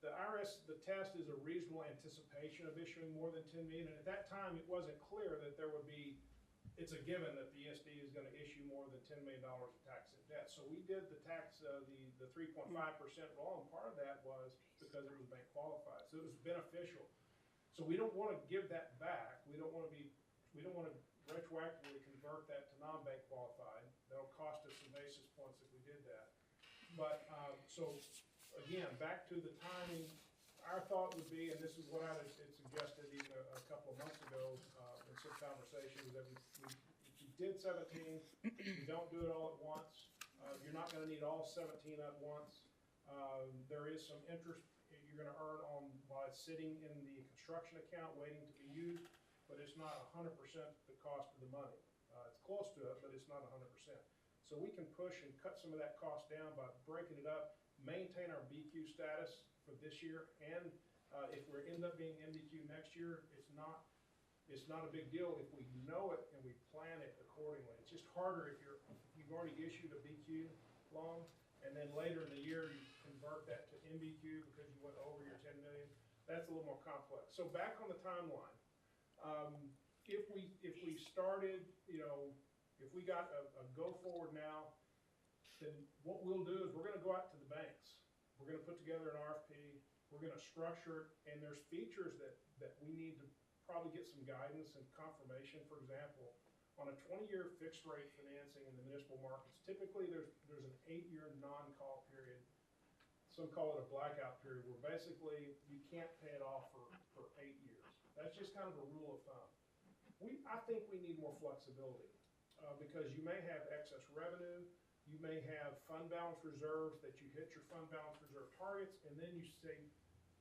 the IRS, the test is a reasonable anticipation of issuing more than 10 million, and at that time it wasn't clear that there would be, it's a given that the ESD is going to issue more than $10 million of tax and debt. So we did the tax, the 3.5% roll, and part of that was because it was bank qualified. So it was beneficial. So we don't want to give that back. We don't want to retroactively convert that to non-bank qualified. That'll cost us some basis points if we did that. But, so again, back to the timing, our thought would be, and this is what I had suggested even a couple of months ago in some conversations, that if you did 17, you don't do it all at once. You're not going to need all 17 at once. There is some interest you're going to earn on while it's sitting in the construction account waiting to be used, but it's not 100% the cost of the money. It's close to it, but it's not 100%. So we can push and cut some of that cost down by breaking it up, maintain our BQ status for this year, and if we end up being MDQ next year, it's not it's not a big deal if we know it and we plan it accordingly. It's just harder if you've already issued a BQ loan, and then later in the year, you convert that to MBQ because you went over your 10 million. That's a little more complex. So back on the timeline, if we started, if we got a go forward now, then what we'll do is we're gonna go out to the banks. We're gonna put together an RFP, we're gonna structure it, and there's features that we need to probably get some guidance and confirmation. For example, on a 20-year fixed rate financing in the municipal markets, typically there's an 8-year non-call period. Some call it a blackout period, where basically you can't pay it off for 8 years. That's just kind of a rule of thumb. I think we need more flexibility because you may have excess revenue, you may have fund balance reserves that you hit your fund balance reserve targets, and then you say,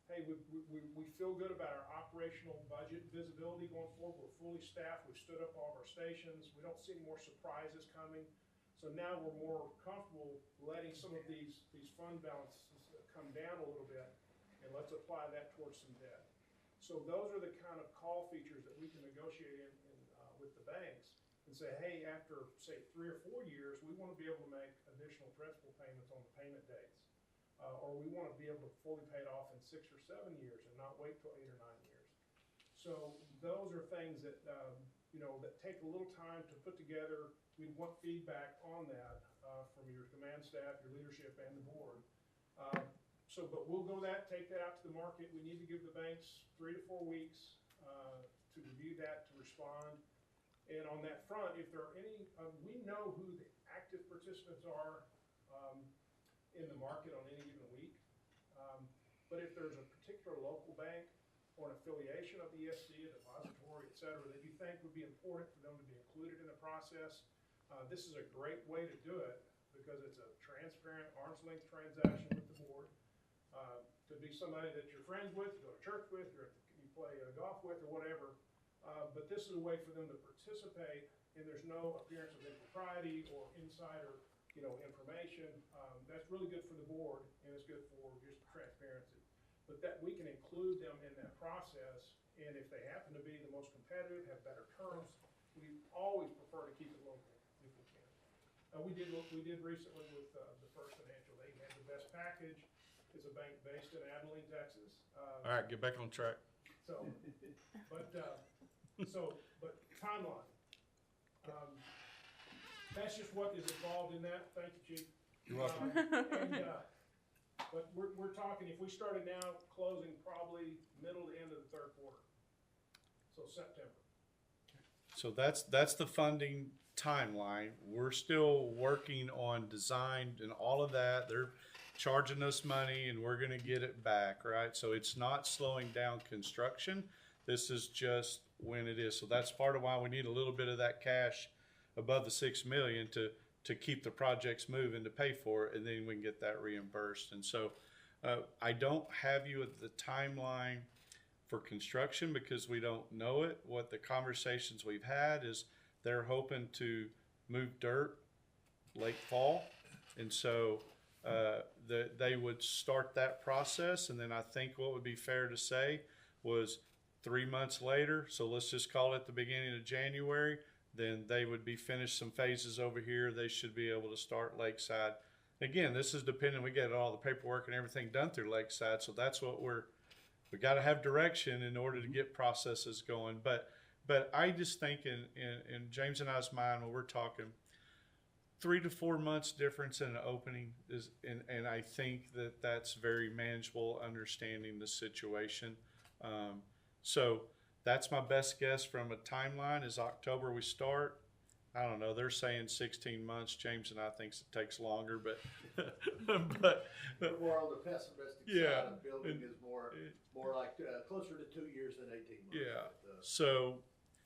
hey, we feel good about our operational budget visibility going forward. We're fully staffed. We've stood up all of our stations. We don't see any more surprises coming. So now we're more comfortable letting some of these fund balances come down a little bit, and let's apply that towards some debt. So those are the kind of call features that we can negotiate with the banks and say, hey, after, say, 3 or 4 years, we want to be able to make additional principal payments on the payment dates. Or we want to be able to fully pay it off in 6 or 7 years and not wait till 8 or 9 years. So those are things that, that take a little time to put together. We'd want feedback on that from your command staff, your leadership, and the board. But we'll go take that out to the market. We need to give the banks 3 to 4 weeks to review that, to respond. And on that front, if there are any, we know who the active participants are in the market on any given week. But if there's a particular local bank or an affiliation of the ESD, a depository, et cetera, that you think would be important for them to be included in the process, this is a great way to do it because it's a transparent, arm's length transaction with the board. Could be somebody that you're friends with, you go to church with, you play golf with, or whatever. But this is a way for them to participate, and there's no appearance of impropriety or insider, information. That's really good for the board, and it's good for just transparency. But that we can include them in that process, and if they happen to be the most competitive, have better terms, we always prefer to keep it local if we can. We did recently with the First Financial. They had the best package. It's a bank based in Abilene, Texas. All right, get back on track. But timeline. That's just what is involved in that. Thank you, Chief. You're welcome. But we're talking, if we started now, closing probably middle to end of the third quarter. So September. So that's the funding timeline. We're still working on design and all of that. They're charging us money and we're gonna get it back, right? So it's not slowing down construction. This is just when it is. So that's part of why we need a little bit of that cash above the $6 million to keep the projects moving, to pay for it, and then we can get that reimbursed. And so I don't have you at the timeline for construction because we don't know it. What the conversations we've had is they're hoping to move dirt late fall. And so they would start that process. And then I think what would be fair to say was 3 months later, so let's just call it the beginning of January, then they would be finished some phases over here. They should be able to start Lakeside. Again, this is dependent. We get all the paperwork and everything done through Lakeside. So that's what we got to have direction in order to get processes going. But I just think in James and I's mind, when we're talking 3 to 4 months difference in an opening is, and I think that that's very manageable, understanding the situation. So that's my best guess from a timeline is October we start. I don't know. They're saying 16 months. James and I think it takes longer, but We're on the pessimistic side of building is more like closer to 2 years than 18 months. Yeah.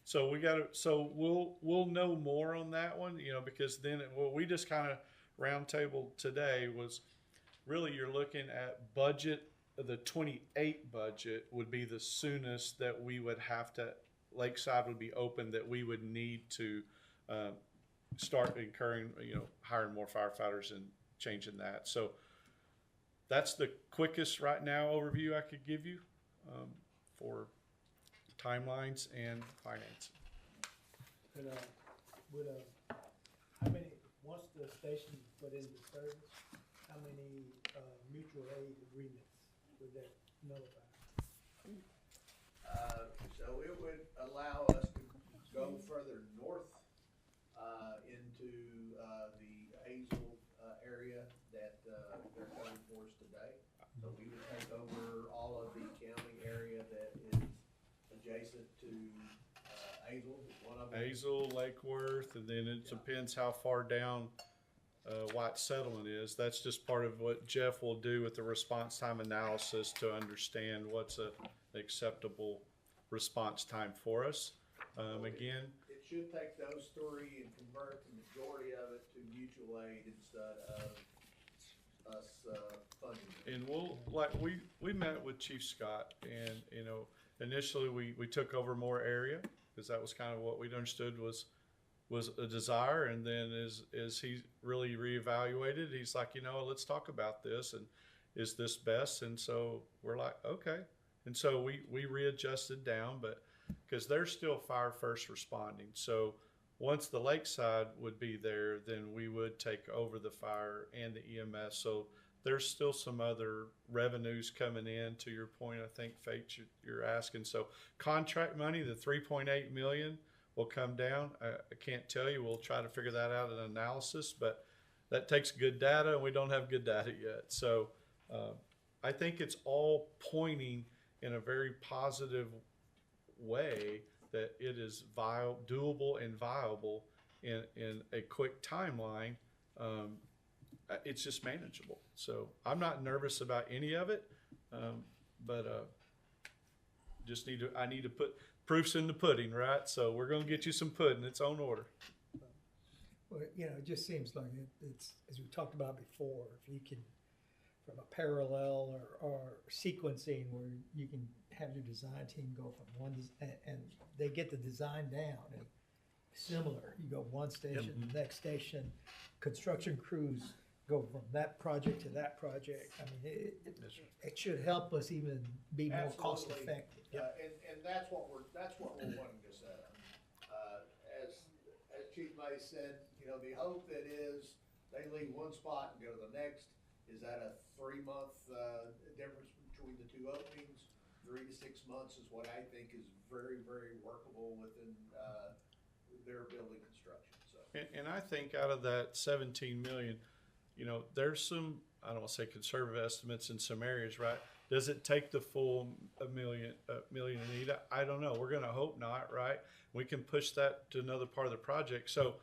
So we got to. So we'll know more on that one, because then what we just kind of roundtabled today was really you're looking at budget. The 28 budget would be the soonest that we would have to, Lakeside would be open, that we would need to start incurring, hiring more firefighters and changing that. So that's the quickest right now overview I could give you for timelines and financing. How many, once the station is put into service, how many, mutual aid agreements would that nullify? So it would allow us to go further north, into, the Hazel, area that, they're covering for us today. So we would take over all of the county area that is adjacent to, Hazel, is one of them. Hazel, Lake Worth, and then it depends how far down White Settlement is. That's just part of what Jeff will do with the response time analysis to understand what's a acceptable response time for us. Again, It should take those three and convert the majority of it to mutual aid instead of us, funding it. and we met with Chief Scott, and initially we took over more area because that was kind of what we understood was a desire, and then as he really reevaluated, he's like, let's talk about this, and is this best? And so we're like, okay, and so we readjusted down, but because they're still fire first responding, so once the lakeside would be there, then we would take over the fire and the EMS. So there's still some other revenues coming in. To your point, I think, Faith, you're asking. So contract money, the 3.8 million will come down. I can't tell you. We'll try to figure that out in analysis, but that takes good data, and we don't have good data yet. So I think it's all pointing in a very positive way that it is doable and viable in a quick timeline. It's just manageable. So I'm not nervous about any of it, but I need to put proofs in the pudding, right? So we're going to get you some pudding. It's on order. Well, it just seems like it's, as we talked about before, if you can, from a parallel or sequencing where you can have your design team go from one, and they get the design down, and similar, you go one station, the next station, construction crews go from that project to that project. I mean, it should help us even be more cost Absolutely. effective. And that's what we're wanting to set up. As Chief May said, the hope that is they leave one spot and go to the next. Is that a 3-month difference between the two openings? 3 to 6 months is what I think is very, very workable within their building construction. So. And I think out of that 17 million, there's some, I don't want to say conservative estimates in some areas, right? Does it take the full million and I don't know. We're going to hope not, right? We can push that to another part of the project. So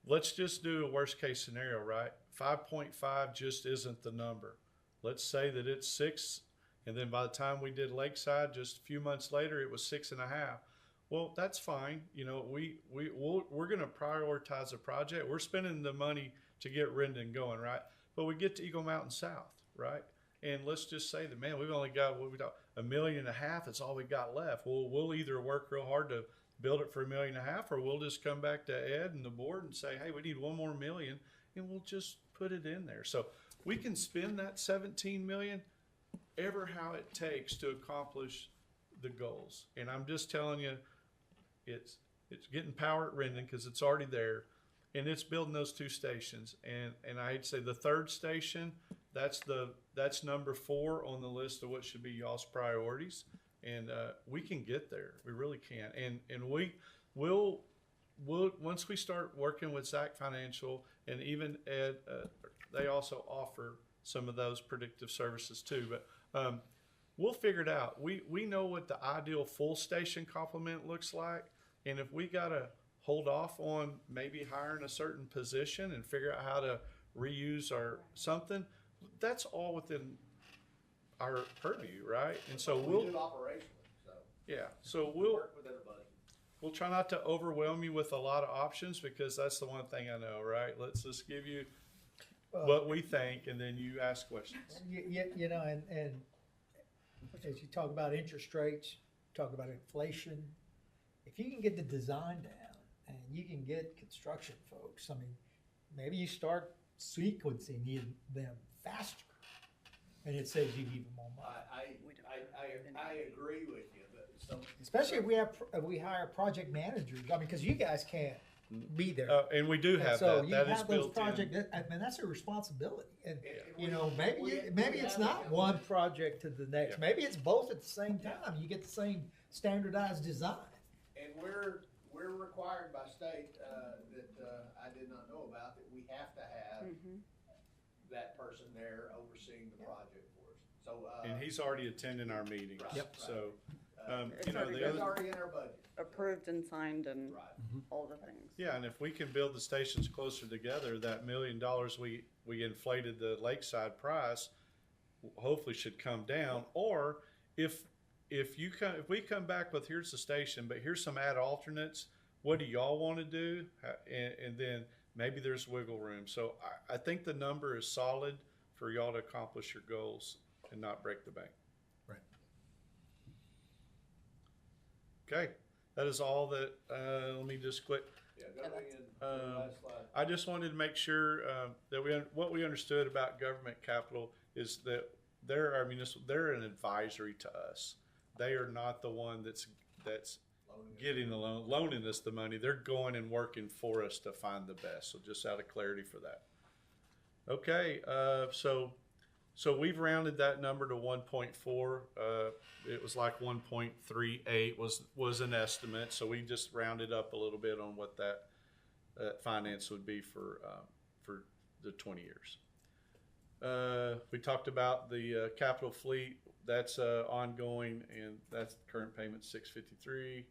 let's just do a worst case scenario, right? 5.5 just isn't the number. Let's say that it's 6, and then by the time we did Lakeside, just a few months later, it was 6.5. Well, that's fine. We're going to prioritize a project. We're spending the money to get Rendon going, right? But we get to Eagle Mountain South, right? And let's just say that, man, we've only got $1.5 million. That's all we got left. Well, we'll either work real hard to build it for $1.5 million, or we'll just come back to Ed and the board and say, hey, we need $1 more million, and we'll just put it in there. So we can spend that 17 million ever how it takes to accomplish the goals. And I'm just telling you, it's getting power at Rendon because it's already there, and it's building those 2 stations. And I hate to say the 3rd station, that's number 4 on the list of what should be y'all's priorities. And we can get there. We really can. And we'll once we start working with Zach Financial, and even Ed, they also offer some of those predictive services too. But we'll figure it out. We know what the ideal full station complement looks like, and if we gotta hold off on maybe hiring a certain position and figure out how to reuse our something, that's all within our purview, right? And so we'll do it operationally. So yeah, so we'll work within a budget. We'll try not to overwhelm you with a lot of options, because that's the one thing I know, right? Let's just give you what we think, and then you ask questions. And as you talk about interest rates, talk about inflation, if you can get the design down and you can get construction folks, I mean, maybe you start sequencing them faster, and it saves you even more money. I agree with you, but So. Especially if we hire project managers, I mean, cause you guys can't be there. And we do And have so that. you That is have those built in. project, I mean, that's a responsibility. And, we- you know, maybe, we- maybe we it's have not it. one project to the next. Yeah. Maybe it's both at the same time. You get the same standardized design. And we're required by state, that, I did not know about, that we have to have that person there overseeing the project for us. So, And he's already attending our meetings. Right. Yep. So, It's you know, already the it's other, already in our budget. Approved and signed and Right. all the things. yeah, and if we can build the stations closer together, that $1 million we inflated the Lakeside price, hopefully should come down. Or if we come back with, here's the station, but here's some add alternates, what do y'all want to do? And then maybe there's wiggle room. So I think the number is solid for y'all to accomplish your goals and not break the bank. Right. Okay, that is all that, let me just click. Yeah, go ahead, the last slide. I just wanted to make sure that what we understood about government capital is that they're an advisory to us. They are not the one that's getting the loan, loaning us the money. They're going and working for us to find the best. So just out of clarity for that. Okay, so we've rounded that number to 1.4. It was like 1.38 was an estimate. So we just rounded up a little bit on what that finance would be for the 20 years. We talked about the capital fleet. That's ongoing, and that's current payment $653.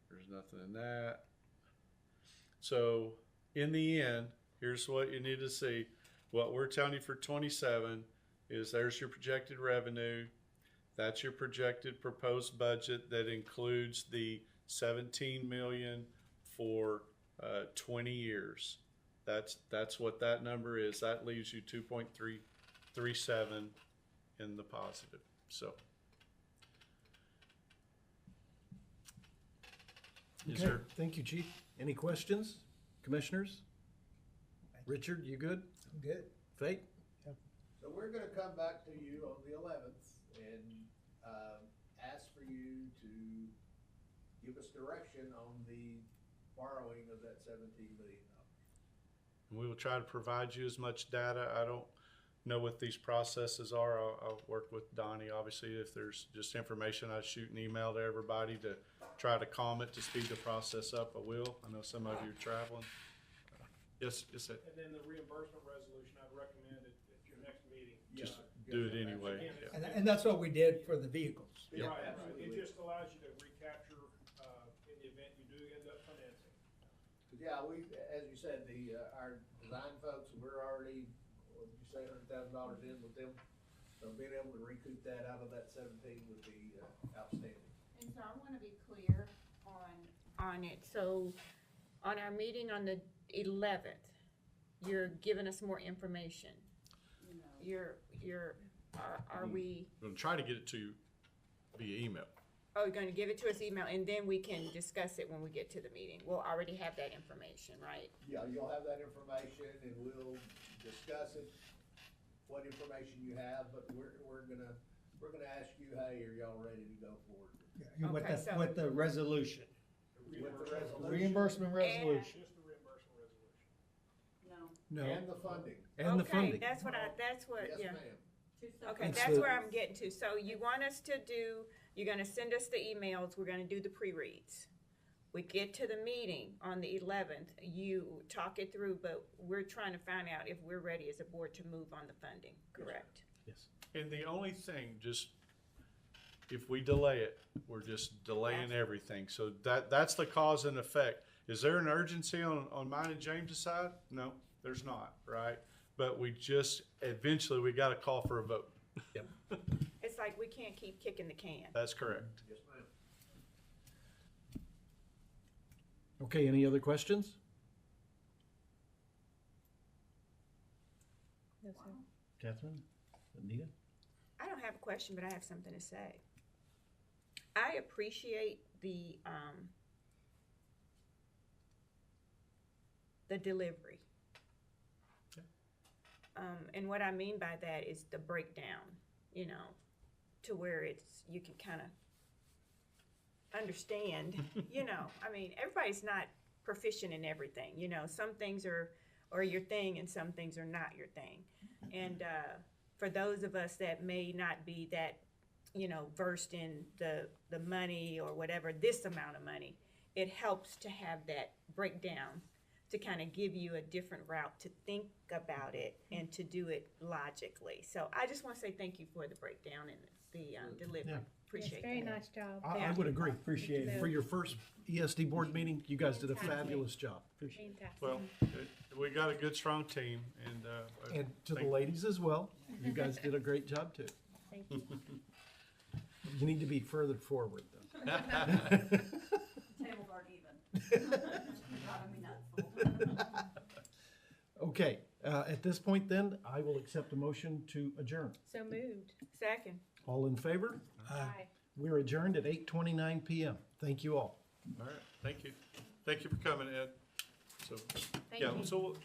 There's nothing in that. So in the end, here's what you need to see. What we're telling you for 27 is there's your projected revenue. That's your projected proposed budget that includes the 17 million for 20 years. That's what that number is. That leaves you 2.337 in the positive. So is Okay, there, thank you, Chief. Any questions, commissioners? Richard, you good? I'm good. Fate? So we're gonna come back to you on the 11th and, ask for you to give us direction on the borrowing of that $17 million. we will try to provide you as much data. I don't know what these processes are. I'll work with Donnie. Obviously, if there's just information, I shoot an email to everybody to try to calm it to speed the process up. I will. I know some of you are traveling. Yes, sir. And then the reimbursement resolution, I'd recommend it at your next meeting. Just Yeah. do it anyway. Yeah. And that's what we did for the vehicles. Yeah, Right, absolutely. it just allows you to recapture, in the event you do end up financing. Yeah, as you said, our design folks, we're already, what did you say, $100,000 in with them? So being able to recoup that out of that 17 would be outstanding. And so I wanna be clear on it. So on our meeting on the 11th, you're giving us more information. Are we, I'm going to try to get it to you via email. you're gonna give it to us email and then we can discuss it when we get to the meeting? We'll already have that information, right? Yeah, you'll have that information and we'll discuss it, what information you have, but we're gonna ask you, hey, are y'all ready to go forward? Okay, so- With the resolution, With the resolution reimbursement resolution. Just the reimbursement resolution. No. No. and the funding. And the funding. Okay, that's what, Yes, yeah. ma'am. Okay, It's that's the- where I'm getting to. So you want us to you're gonna send us the emails, we're gonna do the pre-reads. We get to the meeting on the 11th, you talk it through, but we're trying to find out if we're ready as a board to move on the funding, correct? Yes. And the only thing, just if we delay it, we're just delaying everything. So that's the cause and effect. Is there an urgency on mine and James' side? No, there's not, right? But we just, eventually, we got to call for a vote. Yep. It's like we can't keep kicking the can. That's correct. Yes, ma'am. Okay, any other questions? Catherine? Anita? I don't have a question, but I have something to say. I appreciate the delivery. And what I mean by that is the breakdown, to where you can kind of understand, I mean, everybody's not proficient in everything, some things are your thing and some things are not your thing. And for those of us that may not be that, versed in the money or whatever, this amount of money, it helps to have that breakdown to kind of give you a different route to think about it and to do it logically. So I just want to say thank you for the breakdown and the delivery. Yeah. Appreciate Very that. nice job. I would agree. Appreciate it. For your first ESD board meeting, you guys did a fabulous job. Fantastic. Well, we got a good, strong team, and And to the thank- ladies as well, you guys did a great job too. Thank you. You need to be further forward though. Tables aren't even. Driving me nuts. Okay, at this point then, I will accept a motion to adjourn. So moved. Second. All in favor? Aye. We're adjourned at 8:29 PM. Thank you all. All right, thank you. Thank you for coming, Ed. So, Thank yeah, you. so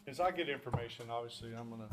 as I get information, obviously, I'm gonna